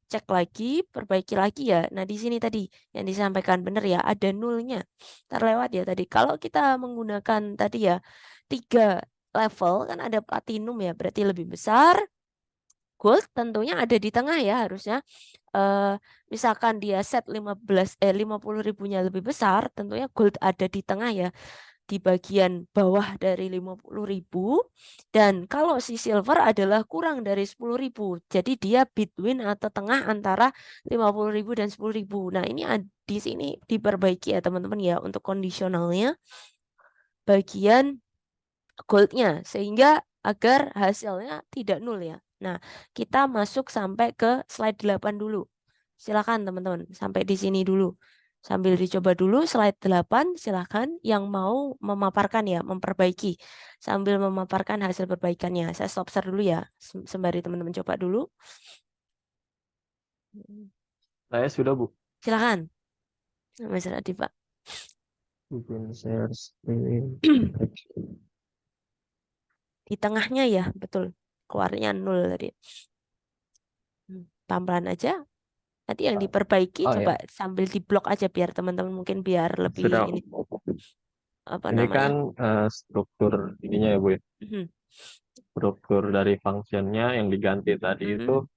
cek lagi, perbaiki lagi ya. Nah, di sini tadi yang disampaikan benar ya, ada nulnya, terlewat ya tadi. Kalau kita menggunakan tadi ya 3 level kan ada platinum ya, berarti lebih besar. Gold tentunya ada di tengah ya harusnya. Misalkan dia set 50 ribunya lebih besar, tentunya gold ada di tengah ya, di bagian bawah dari 50.000. Dan kalau si silver adalah kurang dari 10.000, jadi dia between atau tengah antara 50.000 dan 10.000. Nah, ini di sini diperbaiki ya teman-teman ya untuk kondisionalnya bagian goldnya, sehingga agar hasilnya tidak nol ya. Nah, kita masuk sampai ke slide 8 dulu. Silakan teman-teman, sampai di sini dulu. Sambil dicoba dulu slide 8, silakan yang mau memaparkan ya, memperbaiki. Sambil memaparkan hasil perbaikannya. Saya stop share dulu ya, sembari teman-teman coba dulu. Saya sudah, Bu. Silakan, Mas Radi, Pak. Bikin share screen. Di tengahnya ya, betul. Keluarnya nol tadi. Pelan-pelan aja. Nanti yang diperbaiki Oh coba ya, sambil diblok aja biar teman-teman mungkin biar lebih sudah. ini apa Ini kan namanya. struktur ininya ya, Bu ya. Mhm, Struktur dari functionnya yang diganti tadi itu mhm,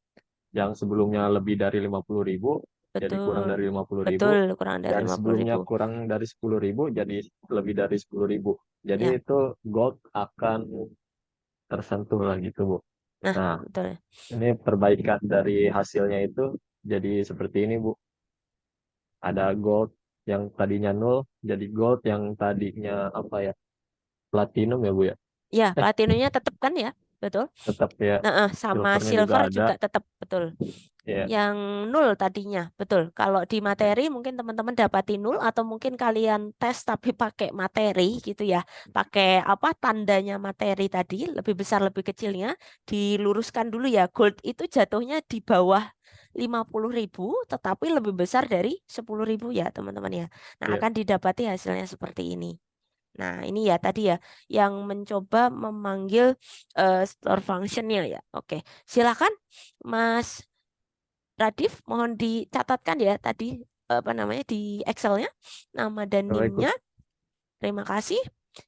yang sebelumnya lebih dari 50.000 jadi kurang betul. dari 50.000, Betul, kurang dari dan 50.000. sebelumnya kurang dari 10.000 jadi lebih dari 10.000. Jadi Ya. itu gold akan tersentuh lah gitu, Bu. Nah, Nah, betul. ini perbaikan dari hasilnya itu jadi seperti ini, Bu. Ada gold yang tadinya nol jadi gold yang tadinya apa ya? Platinum ya, Bu ya. Ya, Eh, platinumnya tetap kan ya? Betul. tetap ya. Nah, sama Silvernya juga silver ada. juga tetap, betul. Ya, Yang nol tadinya, betul. Kalau di materi mungkin teman-teman dapati nol atau mungkin kalian tes tapi pakai materi gitu ya. Pakai apa tandanya materi tadi, lebih besar lebih kecilnya, diluruskan dulu ya. Gold itu jatuhnya di bawah 50.000 tetapi lebih besar dari 10.000 ya teman-teman ya. Nah, ya. akan didapati hasilnya seperti ini. Nah, ini ya tadi ya yang mencoba memanggil store functionnya ya. Oke, silakan Mas Radif, mohon dicatatkan ya tadi apa namanya di Excel-nya nama dan Baik, NIM-nya. Terima kasih.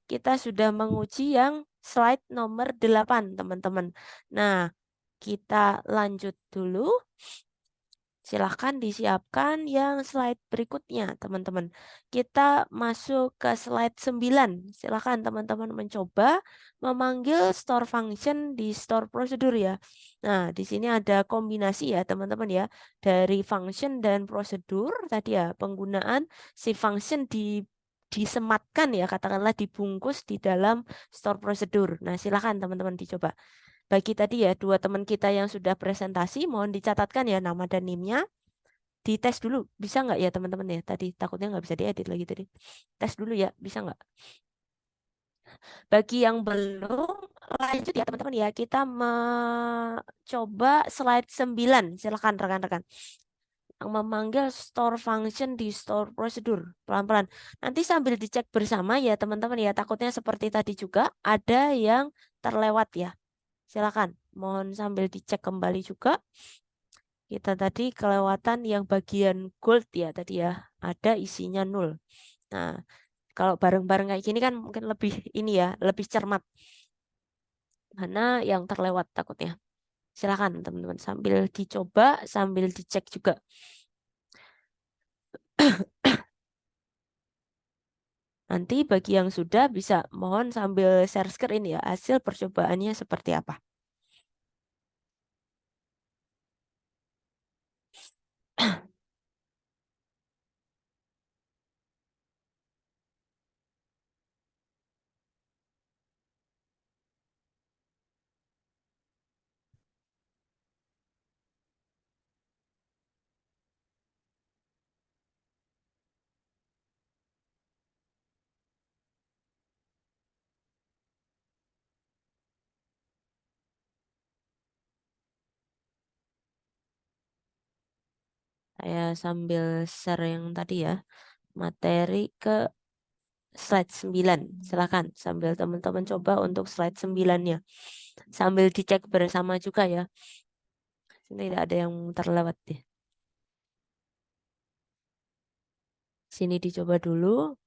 Kita sudah menguji yang slide nomor 8, teman-teman. Nah, kita lanjut dulu. Silahkan disiapkan yang slide berikutnya, teman-teman. Kita masuk ke slide 9. Silahkan teman-teman mencoba memanggil store function di store procedure ya. Nah, di sini ada kombinasi ya, teman-teman ya. Dari function dan prosedur tadi ya, penggunaan si function disematkan ya, katakanlah dibungkus di dalam store procedure. Nah, silakan teman-teman dicoba. Bagi tadi ya, 2 teman kita yang sudah presentasi, mohon dicatatkan ya nama dan NIM-nya. Dites dulu, bisa nggak ya teman-teman ya? Tadi takutnya nggak bisa diedit lagi tadi. Tes dulu ya, bisa nggak? Bagi yang belum, lanjut ya teman-teman ya. Kita mencoba slide 9. Silakan rekan-rekan. Yang memanggil store function di store procedure. Pelan-pelan. Nanti sambil dicek bersama ya teman-teman ya. Takutnya seperti tadi juga ada yang terlewat ya. Silakan. Mohon sambil dicek kembali juga. Kita tadi kelewatan yang bagian gold ya tadi ya. Ada isinya 0. Nah, kalau bareng-bareng kayak gini kan mungkin lebih ini ya, lebih cermat. Mana yang terlewat takutnya. Silakan teman-teman sambil dicoba, sambil dicek juga. Nanti bagi yang sudah bisa mohon sambil share screen ya hasil percobaannya seperti apa. Saya sambil share yang tadi ya, materi ke slide 9. Silakan sambil teman-teman coba untuk slide 9-nya. Sambil dicek bersama juga ya. Sini tidak ada yang terlewat deh. Sini dicoba dulu,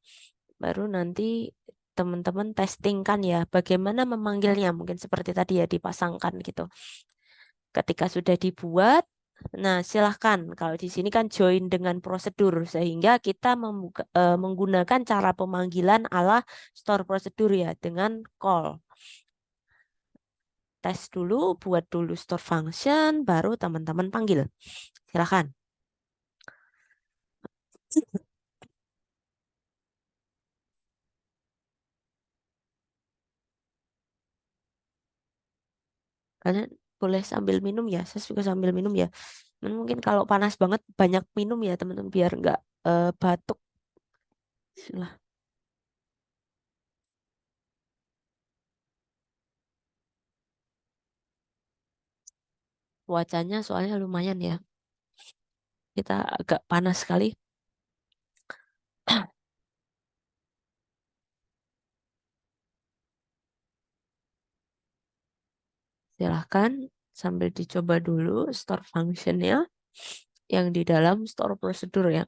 baru nanti teman-teman testingkan ya bagaimana memanggilnya, mungkin seperti tadi ya dipasangkan gitu. Ketika sudah dibuat, nah silahkan kalau di sini kan join dengan prosedur sehingga kita menggunakan cara pemanggilan ala store prosedur ya dengan call. Tes dulu, buat dulu store function, baru teman-teman panggil. Silahkan. Kalian boleh sambil minum ya, saya juga sambil minum ya. Mungkin kalau panas banget banyak minum ya teman-teman biar nggak batuk. Bismillah. Cuacanya soalnya lumayan ya. Kita agak panas sekali. Silahkan sambil dicoba dulu store functionnya yang di dalam store prosedur ya.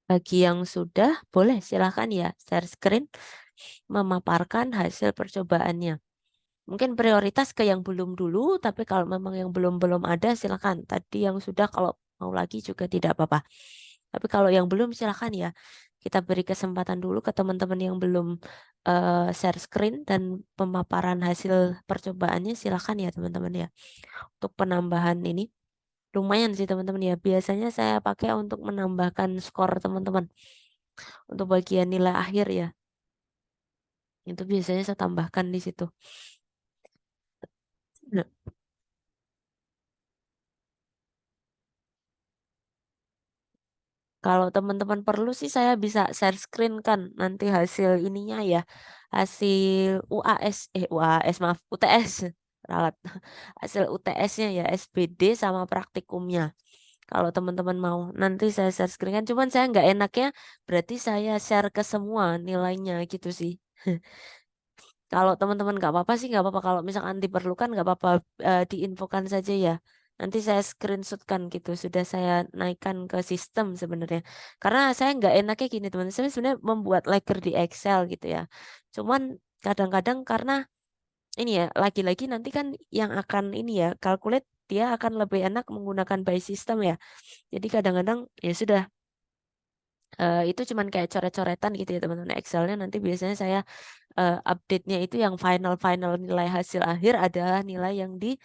Bagi yang sudah, boleh silahkan ya share screen, memaparkan hasil percobaannya. Mungkin prioritas ke yang belum dulu, tapi kalau memang yang belum ada silakan. Tadi yang sudah kalau mau lagi juga tidak apa-apa. Tapi kalau yang belum silakan ya. Kita beri kesempatan dulu ke teman-teman yang belum share screen dan pemaparan hasil percobaannya silakan ya teman-teman ya. Untuk penambahan ini lumayan sih teman-teman ya. Biasanya saya pakai untuk menambahkan skor teman-teman. Untuk bagian nilai akhir ya. Itu biasanya saya tambahkan di situ. Nah, kalau teman-teman perlu sih saya bisa share screen kan nanti hasil ininya ya. Hasil UAS maaf UTS ralat. Hasil UTS-nya ya SBD sama praktikumnya. Kalau teman-teman mau nanti saya share screen kan cuman saya nggak enaknya berarti saya share ke semua nilainya gitu sih. Kalau teman-teman nggak apa-apa sih nggak apa-apa. Kalau misalkan diperlukan nggak apa-apa diinfokan saja ya. Nanti saya screenshotkan gitu. Sudah saya naikkan ke sistem sebenarnya. Karena saya nggak enaknya gini teman-teman. Saya sebenarnya membuat lagger di Excel gitu ya. Cuman kadang-kadang karena ini ya lagi-lagi nanti kan yang akan ini ya calculate dia akan lebih enak menggunakan by system ya. Jadi kadang-kadang ya sudah itu cuman kayak coret-coretan gitu ya teman-teman. Excelnya nanti biasanya saya update-nya itu yang final nilai hasil akhir adalah nilai yang di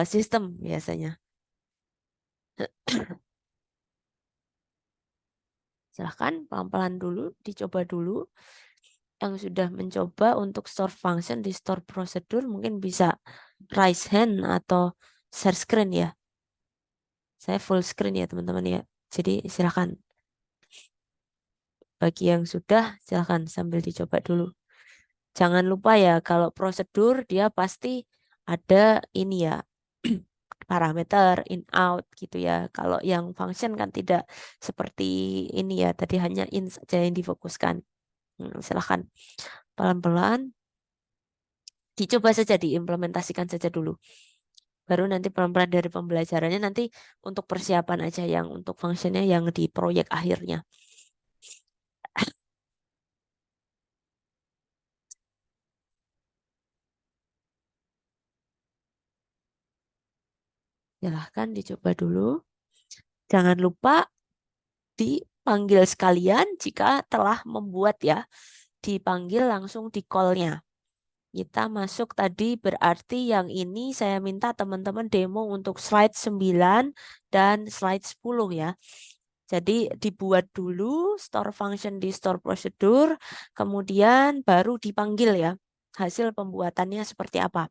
sistem biasanya. Silahkan pelan-pelan dulu, dicoba dulu. Yang sudah mencoba untuk store function di store prosedur mungkin bisa raise hand atau share screen ya. Saya full screen ya teman-teman ya. Jadi silahkan. Bagi yang sudah silahkan sambil dicoba dulu. Jangan lupa ya kalau prosedur dia pasti ada ini ya parameter in out gitu ya. Kalau yang function kan tidak seperti ini ya. Tadi hanya in saja yang difokuskan. Silahkan pelan-pelan dicoba saja, diimplementasikan saja dulu. Baru nanti pelan-pelan dari pembelajarannya nanti untuk persiapan aja yang untuk fungsinya yang di proyek akhirnya. Silahkan dicoba dulu. Jangan lupa dipanggil sekalian jika telah membuat ya. Dipanggil langsung di call-nya. Kita masuk tadi berarti yang ini saya minta teman-teman demo untuk slide 9 dan slide 10 ya. Jadi dibuat dulu store function di store prosedur, kemudian baru dipanggil ya. Hasil pembuatannya seperti apa.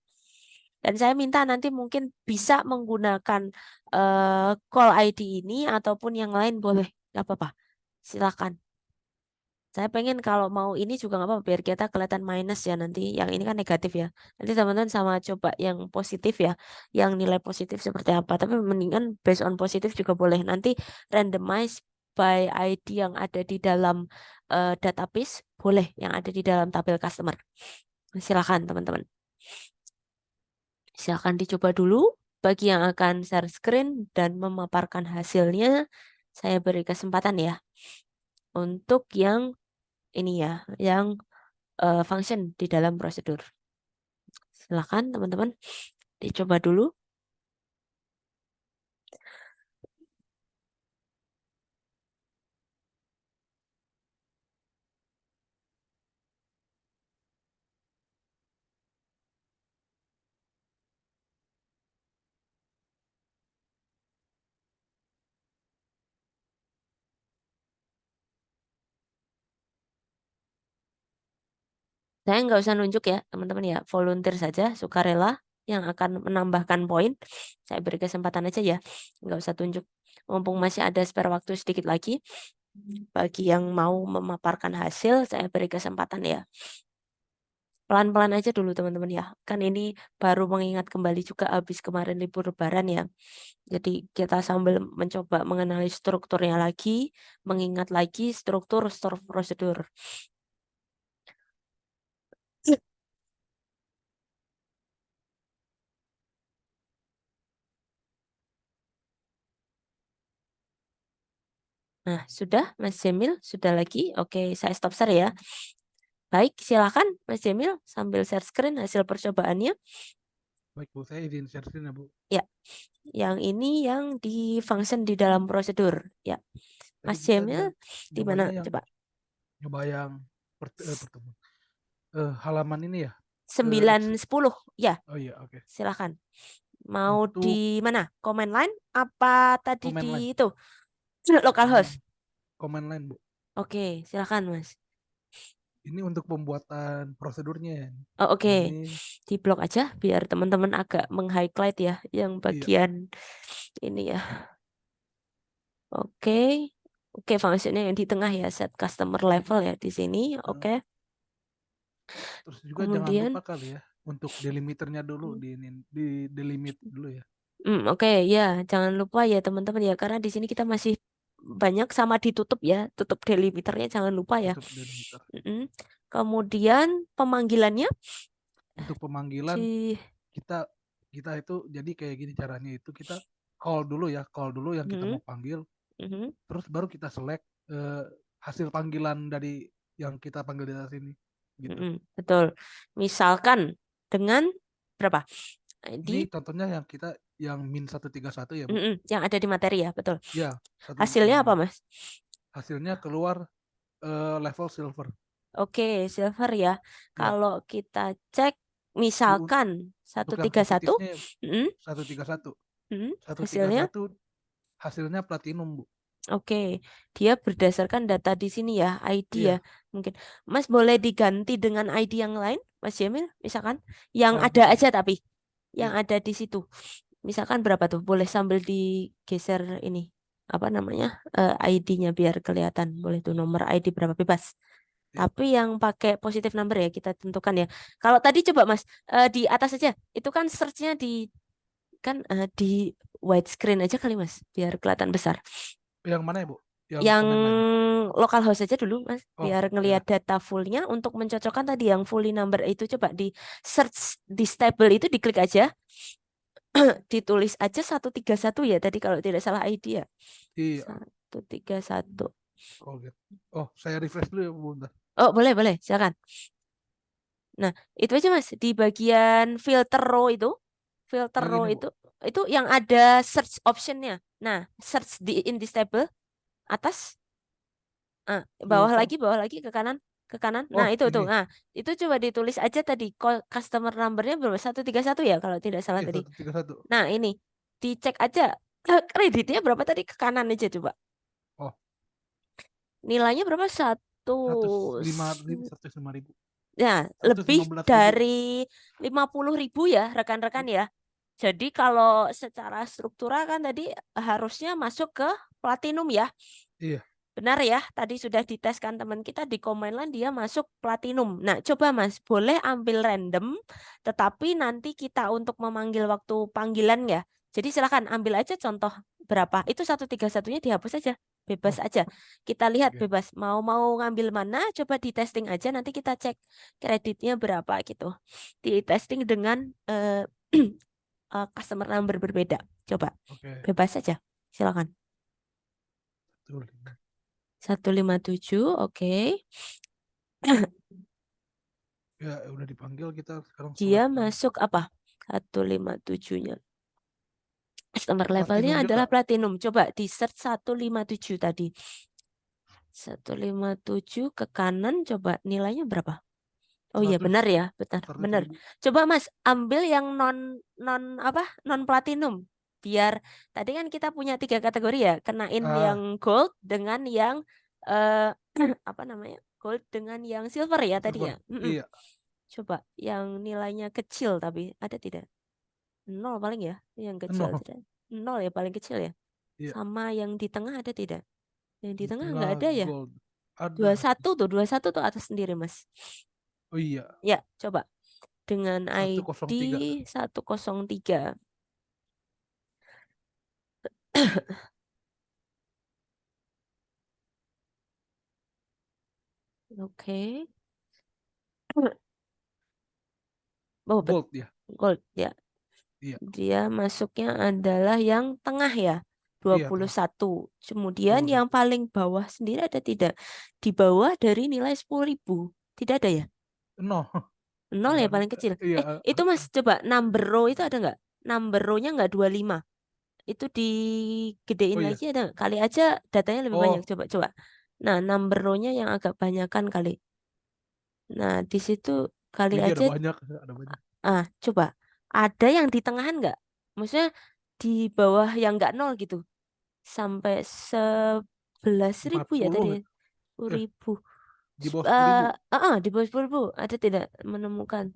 Dan saya minta nanti mungkin bisa menggunakan call ID ini ataupun yang lain boleh, nggak apa-apa. Silakan. Saya pengen kalau mau ini juga nggak apa-apa biar kita kelihatan minus ya nanti. Yang ini kan negatif ya. Nanti teman-teman sama coba yang positif ya. Yang nilai positif seperti apa. Tapi mendingan based on positif juga boleh. Nanti randomize by ID yang ada di dalam database boleh. Yang ada di dalam tabel customer. Silakan teman-teman. Silakan dicoba dulu. Bagi yang akan share screen dan memaparkan hasilnya, saya beri kesempatan ya. Untuk yang ini ya, yang function di dalam prosedur. Silakan teman-teman dicoba dulu. Saya nggak usah nunjuk ya teman-teman ya, volunteer saja, sukarela yang akan menambahkan poin. Saya beri kesempatan aja ya, nggak usah tunjuk. Mumpung masih ada spare waktu sedikit lagi, bagi yang mau memaparkan hasil, saya beri kesempatan ya. Pelan-pelan aja dulu teman-teman ya, kan ini baru mengingat kembali juga habis kemarin libur lebaran ya. Jadi kita sambil mencoba mengenali strukturnya lagi, mengingat lagi struktur prosedur. Nah, sudah Mas Jamil? Sudah lagi? Oke, saya stop share ya. Baik, silakan Mas Jamil sambil share screen hasil percobaannya. Baik Bu, saya izin share screen ya Bu. Ya, yang ini yang di function di dalam prosedur. Ya, Mas Tadi kita Jamil di mana? nyobanya yang Coba. nyoba yang pertemuan. Halaman ini ya. 9, 10. Ya, Oh iya, oke. silakan. Mau Untuk di mana? Comment line apa tadi comment line. di itu? Localhost. Comment line Bu. Oke, silakan Mas. Ini untuk pembuatan prosedurnya. Oh, oke. Ini Di blok aja biar teman-teman agak meng-highlight ya yang iya. bagian ini ya. Oke. Oke, fungsinya yang di tengah ya, set customer level ya di sini. Oke. Terus juga jangan Kemudian lupa kali ya untuk delimiternya dulu di delimit dulu ya. oke ya, jangan lupa ya teman-teman ya karena di sini kita masih banyak sama ditutup ya, tutup delimiternya jangan lupa ya. Tutup delimiter. Kemudian pemanggilannya Untuk pemanggilan di kita itu jadi kayak gini caranya itu kita call dulu yang kita mau panggil. Terus baru kita select hasil panggilan dari yang kita panggil di atas ini gitu. Betul. Misalkan dengan berapa? Ini contohnya yang kita yang min 131 ya Bu. Yang ada di materi ya, betul. Ya. Hasilnya apa Mas? Hasilnya keluar level silver. Oke, silver ya. Kalau kita cek misalkan 131, Bukan 131. 131 hasilnya platinum Bu. Oke, dia berdasarkan data di sini ya, ID Iya. ya. Mungkin Mas boleh diganti dengan ID yang lain, Mas Jamil, misalkan yang ada Bisa. aja tapi yang Iya. ada di situ. Misalkan berapa tuh? Boleh sambil digeser ini. Apa namanya? ID-nya biar kelihatan. Boleh tuh nomor ID berapa bebas. Iya. Tapi yang pakai positive number ya kita tentukan ya. Kalau tadi coba Mas di atas aja. Itu kan search-nya di di widescreen aja kali Mas, biar kelihatan besar. Yang mana ya Bu? Yang komen aja. localhost aja dulu Mas, Oh, biar ngelihat data fullnya. Untuk mencocokkan tadi yang fully number itu coba di search di stable itu diklik aja. Ditulis aja 131 ya tadi kalau tidak salah ID ya. Iya. 131. Oh, gitu. Oh, saya refresh dulu ya, Bu, bentar. Oh, boleh, silakan. Nah, itu aja Mas di bagian filter row itu. Filter Yang row ini, Bu. itu yang ada search optionnya. Nah, search in this table atas, bawah Filter. lagi ke kanan, ke kanan. Oh, Nah, itu tuh. ini. Nah, itu coba ditulis aja tadi customer number-nya berapa? 131 ya kalau tidak salah Iya, tadi. 131. Nah, ini dicek aja kreditnya berapa tadi, ke kanan aja coba. Oh, Nilainya berapa? 105.000. Ya, lebih 115.000. dari 50.000 ya rekan-rekan ya. Jadi kalau secara struktural kan tadi harusnya masuk ke platinum ya. Iya. Benar ya, tadi sudah diteskan teman kita di Command dia masuk platinum. Nah, coba Mas, boleh ambil random, tetapi nanti kita untuk memanggil waktu panggilan ya. Jadi silakan ambil aja contoh berapa. Itu 131-nya dihapus aja, bebas Oh, aja. Kita lihat oke. bebas. Mau ngambil mana, coba di testing aja. Nanti kita cek kreditnya berapa gitu. Di testing dengan customer number berbeda. Coba, Oke. bebas saja. Silakan. 157, oke. Ya, udah dipanggil, kita sekarang Dia select. masuk apa? 157-nya. Customer levelnya Platinum adalah juga. platinum. Coba di search 157 tadi. 157 ke kanan, coba nilainya berapa? Oh iya, benar ya, benar. 100.000. Coba Mas ambil yang non platinum. Biar tadi kan kita punya 3 kategori ya, kenain yang gold dengan yang apa namanya? Gold dengan yang silver ya tadi Silver. ya. Iya. Coba yang nilainya kecil tapi ada tidak? 0 paling ya, yang kecil 0. tidak? 0 ya paling kecil ya. Iya. Sama yang di tengah ada tidak? Yang di Di tengah nggak tengah ada ya? gold. Ada. 21 tuh atas sendiri Mas. Oh iya. Ya, coba dengan ID 103. 103. Oke. Oh, Gold ya. gold ya. Iya. Dia masuknya adalah yang tengah ya. Iya, 21. Kemudian 21. yang paling bawah sendiri ada tidak? Di bawah dari nilai 10.000. Tidak ada ya? 0. 0 ya paling kecil. Iya. Itu Mas coba number row itu ada nggak? Number row-nya nggak 25. Itu digedein Oh iya. lagi ada nggak? Kali aja datanya lebih banyak. Oh, Coba. Nah, number row-nya yang agak banyakan kali. Nah, di situ kali iya aja. ada banyak. Coba. Ada yang di tengahan nggak? Maksudnya di bawah yang nggak 0 gitu. Sampai 11.000 ya 40 tadi. ya? 10.000. Di bawah 10.000. Di bawah 10.000 ada tidak menemukan?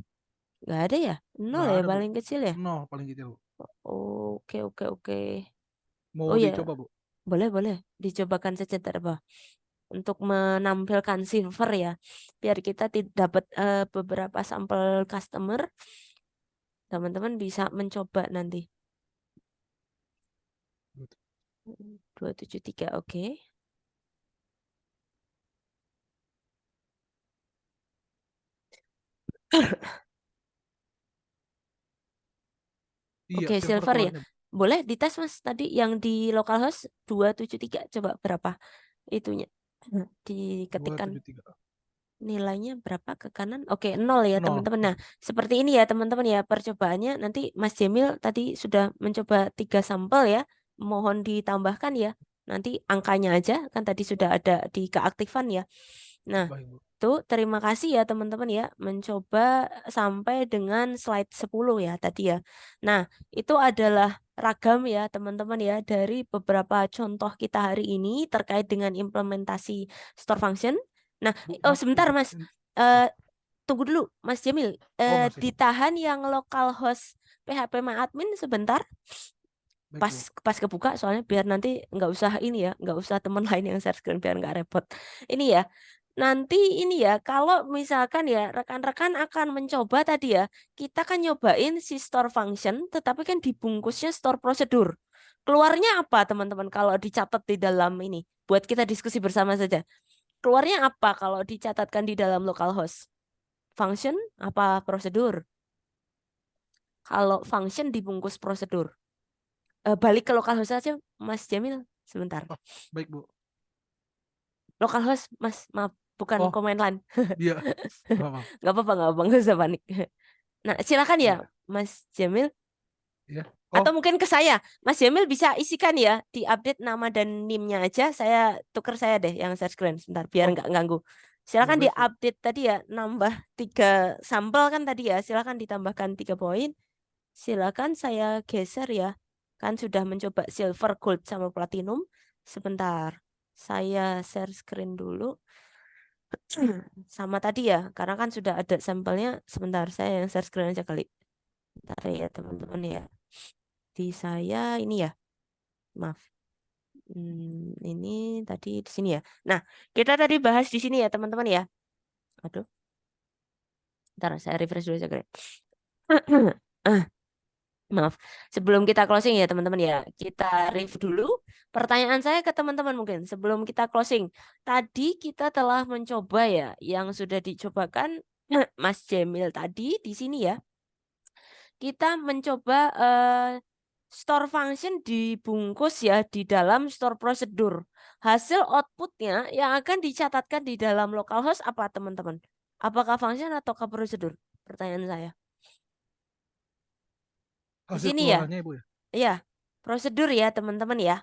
Nggak ada ya? 0 Nggak ya ada, Bu. paling kecil ya? 0 paling kecil, Bu. Oke. Mau Oh ya, dicoba, Bu? boleh. Dicobakan saja apa? Untuk menampilkan silver ya. Biar kita dapat beberapa sampel customer. Teman-teman bisa mencoba nanti. 273, oke. Iya, Oke, silver silver ya. keluarnya. Boleh dites Mas tadi yang di localhost 273 coba berapa itunya. Diketikkan 273. nilainya berapa ke kanan? Oke, 0 ya 0. teman-teman. Nah, seperti ini ya teman-teman ya percobaannya. Nanti Mas Jamil tadi sudah mencoba 3 sampel ya. Mohon ditambahkan ya. Nanti angkanya aja kan tadi sudah ada di keaktifan ya. Nah, Baik, Bu. tuh terima kasih ya teman-teman ya mencoba sampai dengan slide 10 ya tadi ya. Nah, itu adalah ragam ya teman-teman ya dari beberapa contoh kita hari ini terkait dengan implementasi store function. Nah, Bu, sebentar Mas. Tunggu dulu Mas Jamil. masih, Bu. Ditahan yang localhost PHP admin sebentar. Baik, Bu. Pas kebuka soalnya biar nanti nggak usah ini ya, nggak usah teman lain yang share screen biar nggak repot. Ini ya. Nanti ini ya, kalau misalkan ya rekan-rekan akan mencoba tadi ya, kita kan nyobain si store function, tetapi kan dibungkusnya store prosedur. Keluarnya apa teman-teman kalau dicatat di dalam ini? Buat kita diskusi bersama saja. Keluarnya apa kalau dicatatkan di dalam localhost? Function apa prosedur? Kalau function dibungkus prosedur. Balik ke localhost saja, Mas Jamil, sebentar. Oh, baik Bu. Localhost, Mas, maaf, bukan Oh, command line. iya. Maaf. Nggak apa-apa, nggak usah panik. Nah, silakan ya, Iya. Mas Jamil. Iya. Atau Oh, mungkin ke saya, Mas Jamil bisa isikan ya, diupdate nama dan NIM-nya aja. Saya tuker saya deh yang share screen sebentar, biar oh, nggak ganggu. ya Silakan baik Bu. diupdate tadi ya, nambah 3 sampel kan tadi ya. Silakan ditambahkan 3 poin. Silakan saya geser ya. Kan sudah mencoba silver, gold, sama platinum. Sebentar, saya share screen dulu. Sama tadi ya, karena kan sudah ada sampelnya. Sebentar, saya yang share screen aja kali. Bentar ya teman-teman ya. Di saya ini ya, maaf. Ini tadi di sini ya. Nah, kita tadi bahas di sini ya teman-teman ya. Aduh, ntar saya refresh dulu aja kali. Maaf, sebelum kita closing ya teman-teman ya, kita review dulu. Pertanyaan saya ke teman-teman mungkin sebelum kita closing. Tadi kita telah mencoba ya, yang sudah dicobakan Mas Jamil tadi di sini ya. Kita mencoba store function dibungkus ya di dalam store prosedur. Hasil outputnya yang akan dicatatkan di dalam localhost apa teman-teman? Apakah function atau prosedur? Pertanyaan saya. Di Hasil sini ya. keluarannya Ibu ya. Iya, prosedur ya teman-teman ya.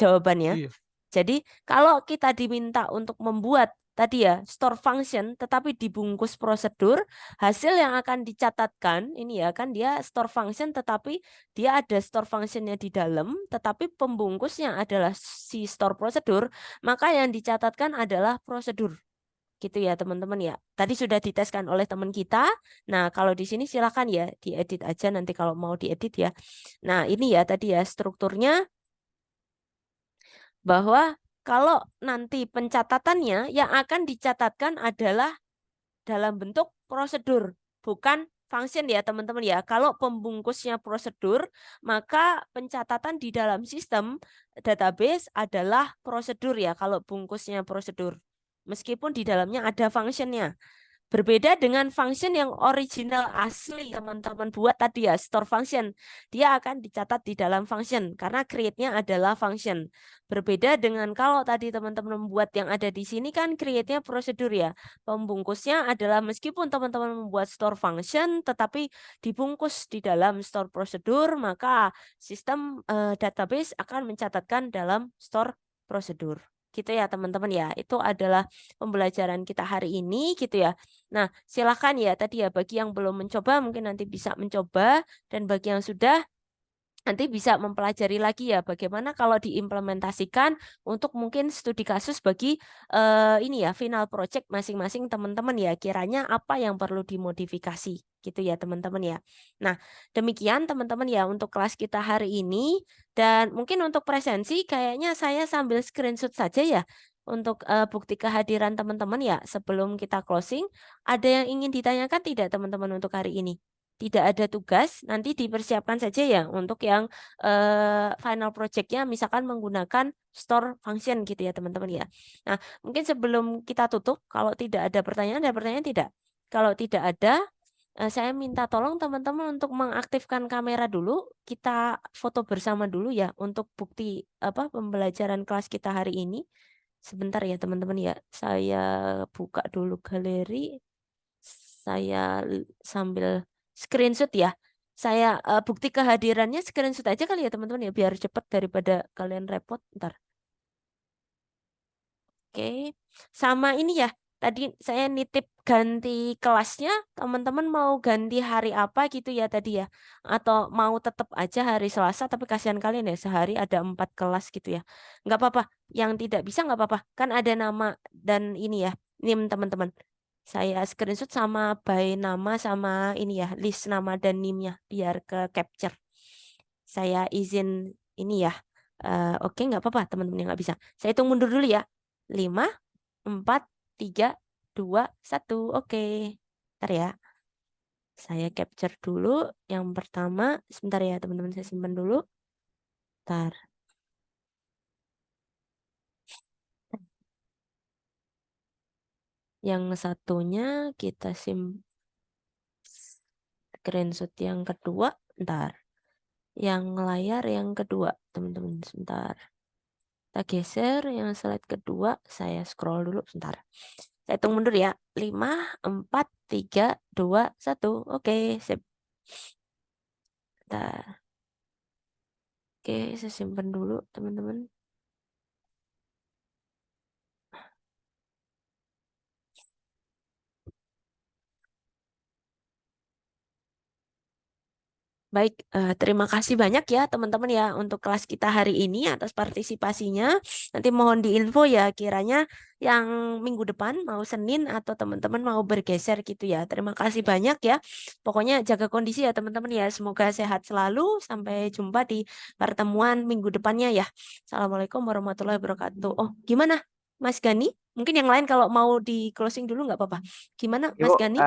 Jawabannya. Iya. Jadi kalau kita diminta untuk membuat tadi ya store function tetapi dibungkus prosedur, hasil yang akan dicatatkan ini ya kan dia store function tetapi dia ada store functionnya di dalam tetapi pembungkusnya adalah si store prosedur, maka yang dicatatkan adalah prosedur. Gitu ya teman-teman ya. Tadi sudah diteskan oleh teman kita. Nah, kalau di sini silakan ya diedit aja nanti kalau mau diedit ya. Nah, ini ya tadi ya strukturnya bahwa kalau nanti pencatatannya yang akan dicatatkan adalah dalam bentuk prosedur, bukan function ya teman-teman ya. Kalau pembungkusnya prosedur, maka pencatatan di dalam sistem database adalah prosedur ya kalau bungkusnya prosedur. Meskipun di dalamnya ada functionnya. Berbeda dengan function yang original asli teman-teman buat tadi ya, store function. Dia akan dicatat di dalam function karena create-nya adalah function. Berbeda dengan kalau tadi teman-teman membuat yang ada di sini kan create-nya prosedur ya. Pembungkusnya adalah meskipun teman-teman membuat store function tetapi dibungkus di dalam store prosedur, maka sistem database akan mencatatkan dalam store prosedur. Gitu ya teman-teman ya. Itu adalah pembelajaran kita hari ini gitu ya. Nah, silakan ya tadi ya bagi yang belum mencoba mungkin nanti bisa mencoba dan bagi yang sudah nanti bisa mempelajari lagi ya bagaimana kalau diimplementasikan untuk mungkin studi kasus bagi ini ya final project masing-masing teman-teman ya kiranya apa yang perlu dimodifikasi gitu ya teman-teman ya. Nah, demikian teman-teman ya untuk kelas kita hari ini dan mungkin untuk presensi kayaknya saya sambil screenshot saja ya untuk bukti kehadiran teman-teman ya sebelum kita closing. Ada yang ingin ditanyakan tidak teman-teman untuk hari ini? Tidak ada tugas, nanti dipersiapkan saja ya untuk yang final project-nya misalkan menggunakan store function gitu ya teman-teman ya. Nah, mungkin sebelum kita tutup, kalau tidak ada pertanyaan tidak? Kalau tidak ada, saya minta tolong teman-teman untuk mengaktifkan kamera dulu, kita foto bersama dulu ya untuk bukti apa pembelajaran kelas kita hari ini. Sebentar ya teman-teman ya, saya buka dulu galeri, saya sambil screenshot ya. Saya bukti kehadirannya screenshot aja kali ya teman-teman ya biar cepat daripada kalian repot ntar. Oke. Sama ini ya. Tadi saya nitip ganti kelasnya. Teman-teman mau ganti hari apa gitu ya tadi ya. Atau mau tetap aja hari Selasa tapi kasihan kalian ya sehari ada 4 kelas gitu ya. Nggak apa-apa. Yang tidak bisa nggak apa-apa. Kan ada nama dan ini ya. NIM teman-teman. Saya screenshot sama by nama sama ini ya, list nama dan NIM-nya biar ke capture. Saya izin ini ya. Oke, nggak apa-apa teman-teman yang nggak bisa. Saya hitung mundur dulu ya. 5, 4, 3, 2, 1. Oke. Ntar ya. Saya capture dulu yang pertama. Sebentar ya teman-teman, saya simpan dulu. Bentar. Yang satunya kita screenshot yang kedua. Bentar. Yang layar yang kedua, teman-teman. Sebentar. Kita geser yang slide kedua. Saya scroll dulu sebentar. Saya hitung mundur ya. 5, 4, 3, 2, 1. Oke, sip. Bentar. Oke, saya simpan dulu, teman-teman. Baik, terima kasih banyak ya teman-teman ya untuk kelas kita hari ini atas partisipasinya. Nanti mohon diinfo ya kiranya yang minggu depan mau Senin atau teman-teman mau bergeser gitu ya. Terima kasih banyak ya. Pokoknya jaga kondisi ya teman-teman ya. Semoga sehat selalu. Sampai jumpa di pertemuan minggu depannya ya. Assalamualaikum warahmatullahi wabarakatuh. Oh, gimana Mas Gani? Mungkin yang lain kalau mau di closing dulu nggak apa-apa. Gimana Mas Ibu, Gani?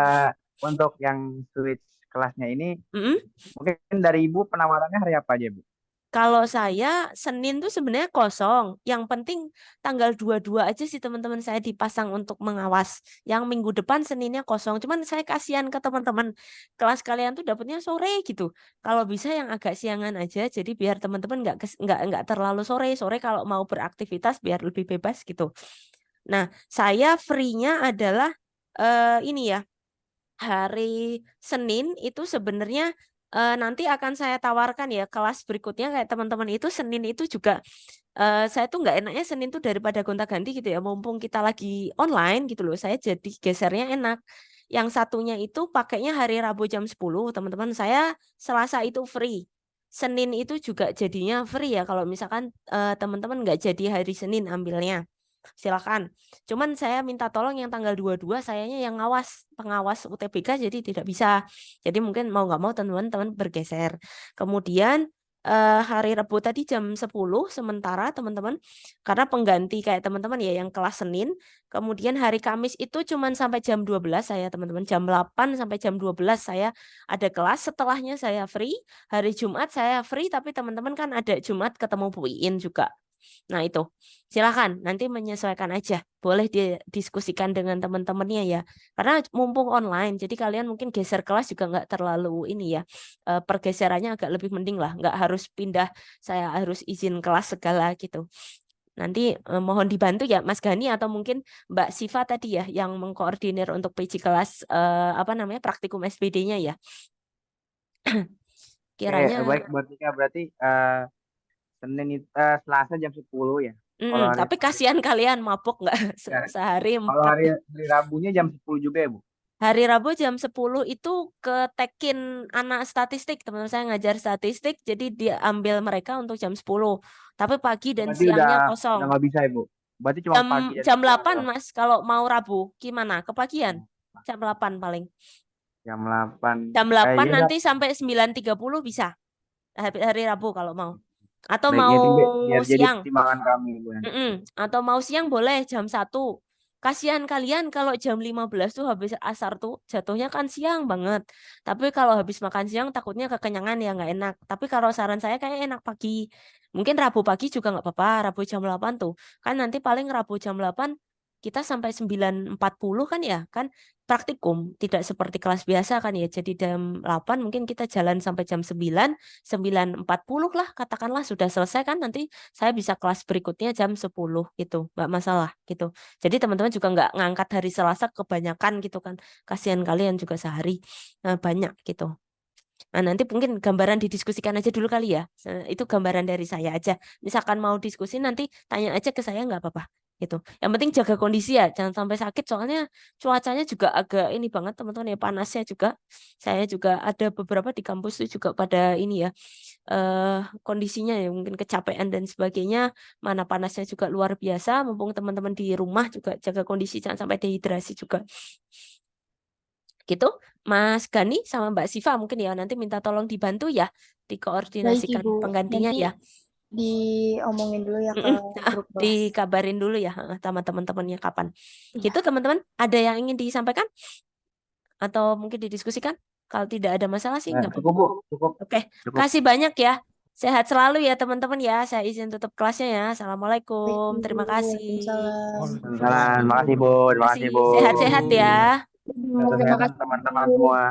untuk yang switch kelasnya ini, Mm-mm. mungkin dari Ibu penawarannya hari apa aja, Bu? Kalau saya Senin tuh sebenarnya kosong. Yang penting tanggal 22 aja sih teman-teman saya dipasang untuk mengawas. Yang minggu depan Seninnya kosong. Cuman saya kasihan ke teman-teman. Kelas kalian tuh dapatnya sore gitu. Kalau bisa yang agak siangan aja. Jadi biar teman-teman nggak terlalu sore. Sore kalau mau beraktivitas biar lebih bebas gitu. Nah, saya free-nya adalah ini ya. Hari Senin itu sebenarnya nanti akan saya tawarkan ya kelas berikutnya kayak teman-teman itu Senin itu juga saya tuh nggak enaknya Senin tuh daripada gonta-ganti gitu ya mumpung kita lagi online gitu loh saya jadi gesernya enak. Yang satunya itu pakainya hari Rabu jam 10 teman-teman saya Selasa itu free. Senin itu juga jadinya free ya kalau misalkan teman-teman nggak jadi hari Senin ambilnya. Silakan. Cuman saya minta tolong yang tanggal 22 sayanya yang pengawas UTBK jadi tidak bisa. Jadi mungkin mau nggak mau teman-teman bergeser. Kemudian hari Rabu tadi jam 10 sementara teman-teman karena pengganti kayak teman-teman ya yang kelas Senin. Kemudian hari Kamis itu cuman sampai jam 12 saya teman-teman jam 8 sampai jam 12 saya ada kelas setelahnya saya free. Hari Jumat saya free tapi teman-teman kan ada Jumat ketemu Bu Iin juga. Nah, itu. Silakan nanti menyesuaikan aja. Boleh didiskusikan dengan teman-temannya ya. Karena mumpung online, jadi kalian mungkin geser kelas juga nggak terlalu ini ya. Pergeserannya agak lebih mending lah. Nggak harus pindah, saya harus izin kelas segala gitu. Nanti mohon dibantu ya Mas Gani atau mungkin Mbak Siva tadi ya yang mengkoordinir untuk PJ kelas apa namanya praktikum SPD-nya ya. Kiranya baik buat Tika berarti Senin Selasa jam 10 ya. Kalau hari tapi kasihan kalian mabuk nggak ya, sehari kalau 4 hari Rabunya jam 10 juga ya, Bu. Hari Rabu jam 10 itu ketekin anak statistik, teman-teman saya ngajar statistik, jadi dia ambil mereka untuk jam 10. Tapi pagi dan Berarti siangnya udah kosong. nggak bisa ya, Bu. Berarti cuma Jam pagi dan jam siang 8 doang. Mas, kalau mau Rabu, gimana? Kepagian? Jam 8 paling. Jam 8. Jam 8 Iya, nanti sampai 9.30 bisa. Hari Rabu kalau mau. Atau baik mau itu biar jadi siang. pertimbangan kami, Bu. Atau mau siang boleh jam 1. Kasihan kalian kalau jam 15 tuh habis asar tuh jatuhnya kan siang banget. Tapi kalau habis makan siang takutnya kekenyangan ya nggak enak. Tapi kalau saran saya kayak enak pagi. Mungkin Rabu pagi juga nggak apa-apa. Rabu jam 8 tuh. Kan nanti paling Rabu jam 8 kita sampai 9.40 kan ya. Kan praktikum. Tidak seperti kelas biasa kan ya. Jadi jam 8 mungkin kita jalan sampai jam 9. 9.40 lah katakanlah sudah selesai kan nanti saya bisa kelas berikutnya jam 10 gitu, nggak masalah gitu. Jadi teman-teman juga nggak ngangkat hari Selasa kebanyakan gitu kan. Kasihan kalian juga sehari banyak gitu. Nah, nanti mungkin gambaran didiskusikan aja dulu kali ya. Itu gambaran dari saya aja. Misalkan mau diskusi nanti tanya aja ke saya nggak apa-apa gitu. Yang penting jaga kondisi ya, jangan sampai sakit soalnya cuacanya juga agak ini banget teman-teman ya panasnya juga. Saya juga ada beberapa di kampus itu juga pada ini ya kondisinya ya mungkin kecapean dan sebagainya. Mana panasnya juga luar biasa. Mumpung teman-teman di rumah juga jaga kondisi jangan sampai dehidrasi juga. Gitu, Mas Gani sama Mbak Siva mungkin ya nanti minta tolong dibantu ya dikoordinasikan Baik, Ibu. penggantinya Nanti ya. diomongin dulu ya ke grup kelas. Dikabarin dulu ya sama teman-temannya kapan. Gitu teman-teman, ada yang ingin disampaikan atau mungkin didiskusikan? Kalau tidak ada masalah sih nggak Cukup, Bu. Cukup. Oke, kasih banyak ya. Sehat selalu ya teman-teman ya. Saya izin tutup kelasnya ya. Assalamualaikum. Baik, Terima Bu. kasih. Waalaikumsalam. Salam, makasih Bu, terima kasih Bu. Sehat-sehat ya. Sehat-sehat teman-teman semua.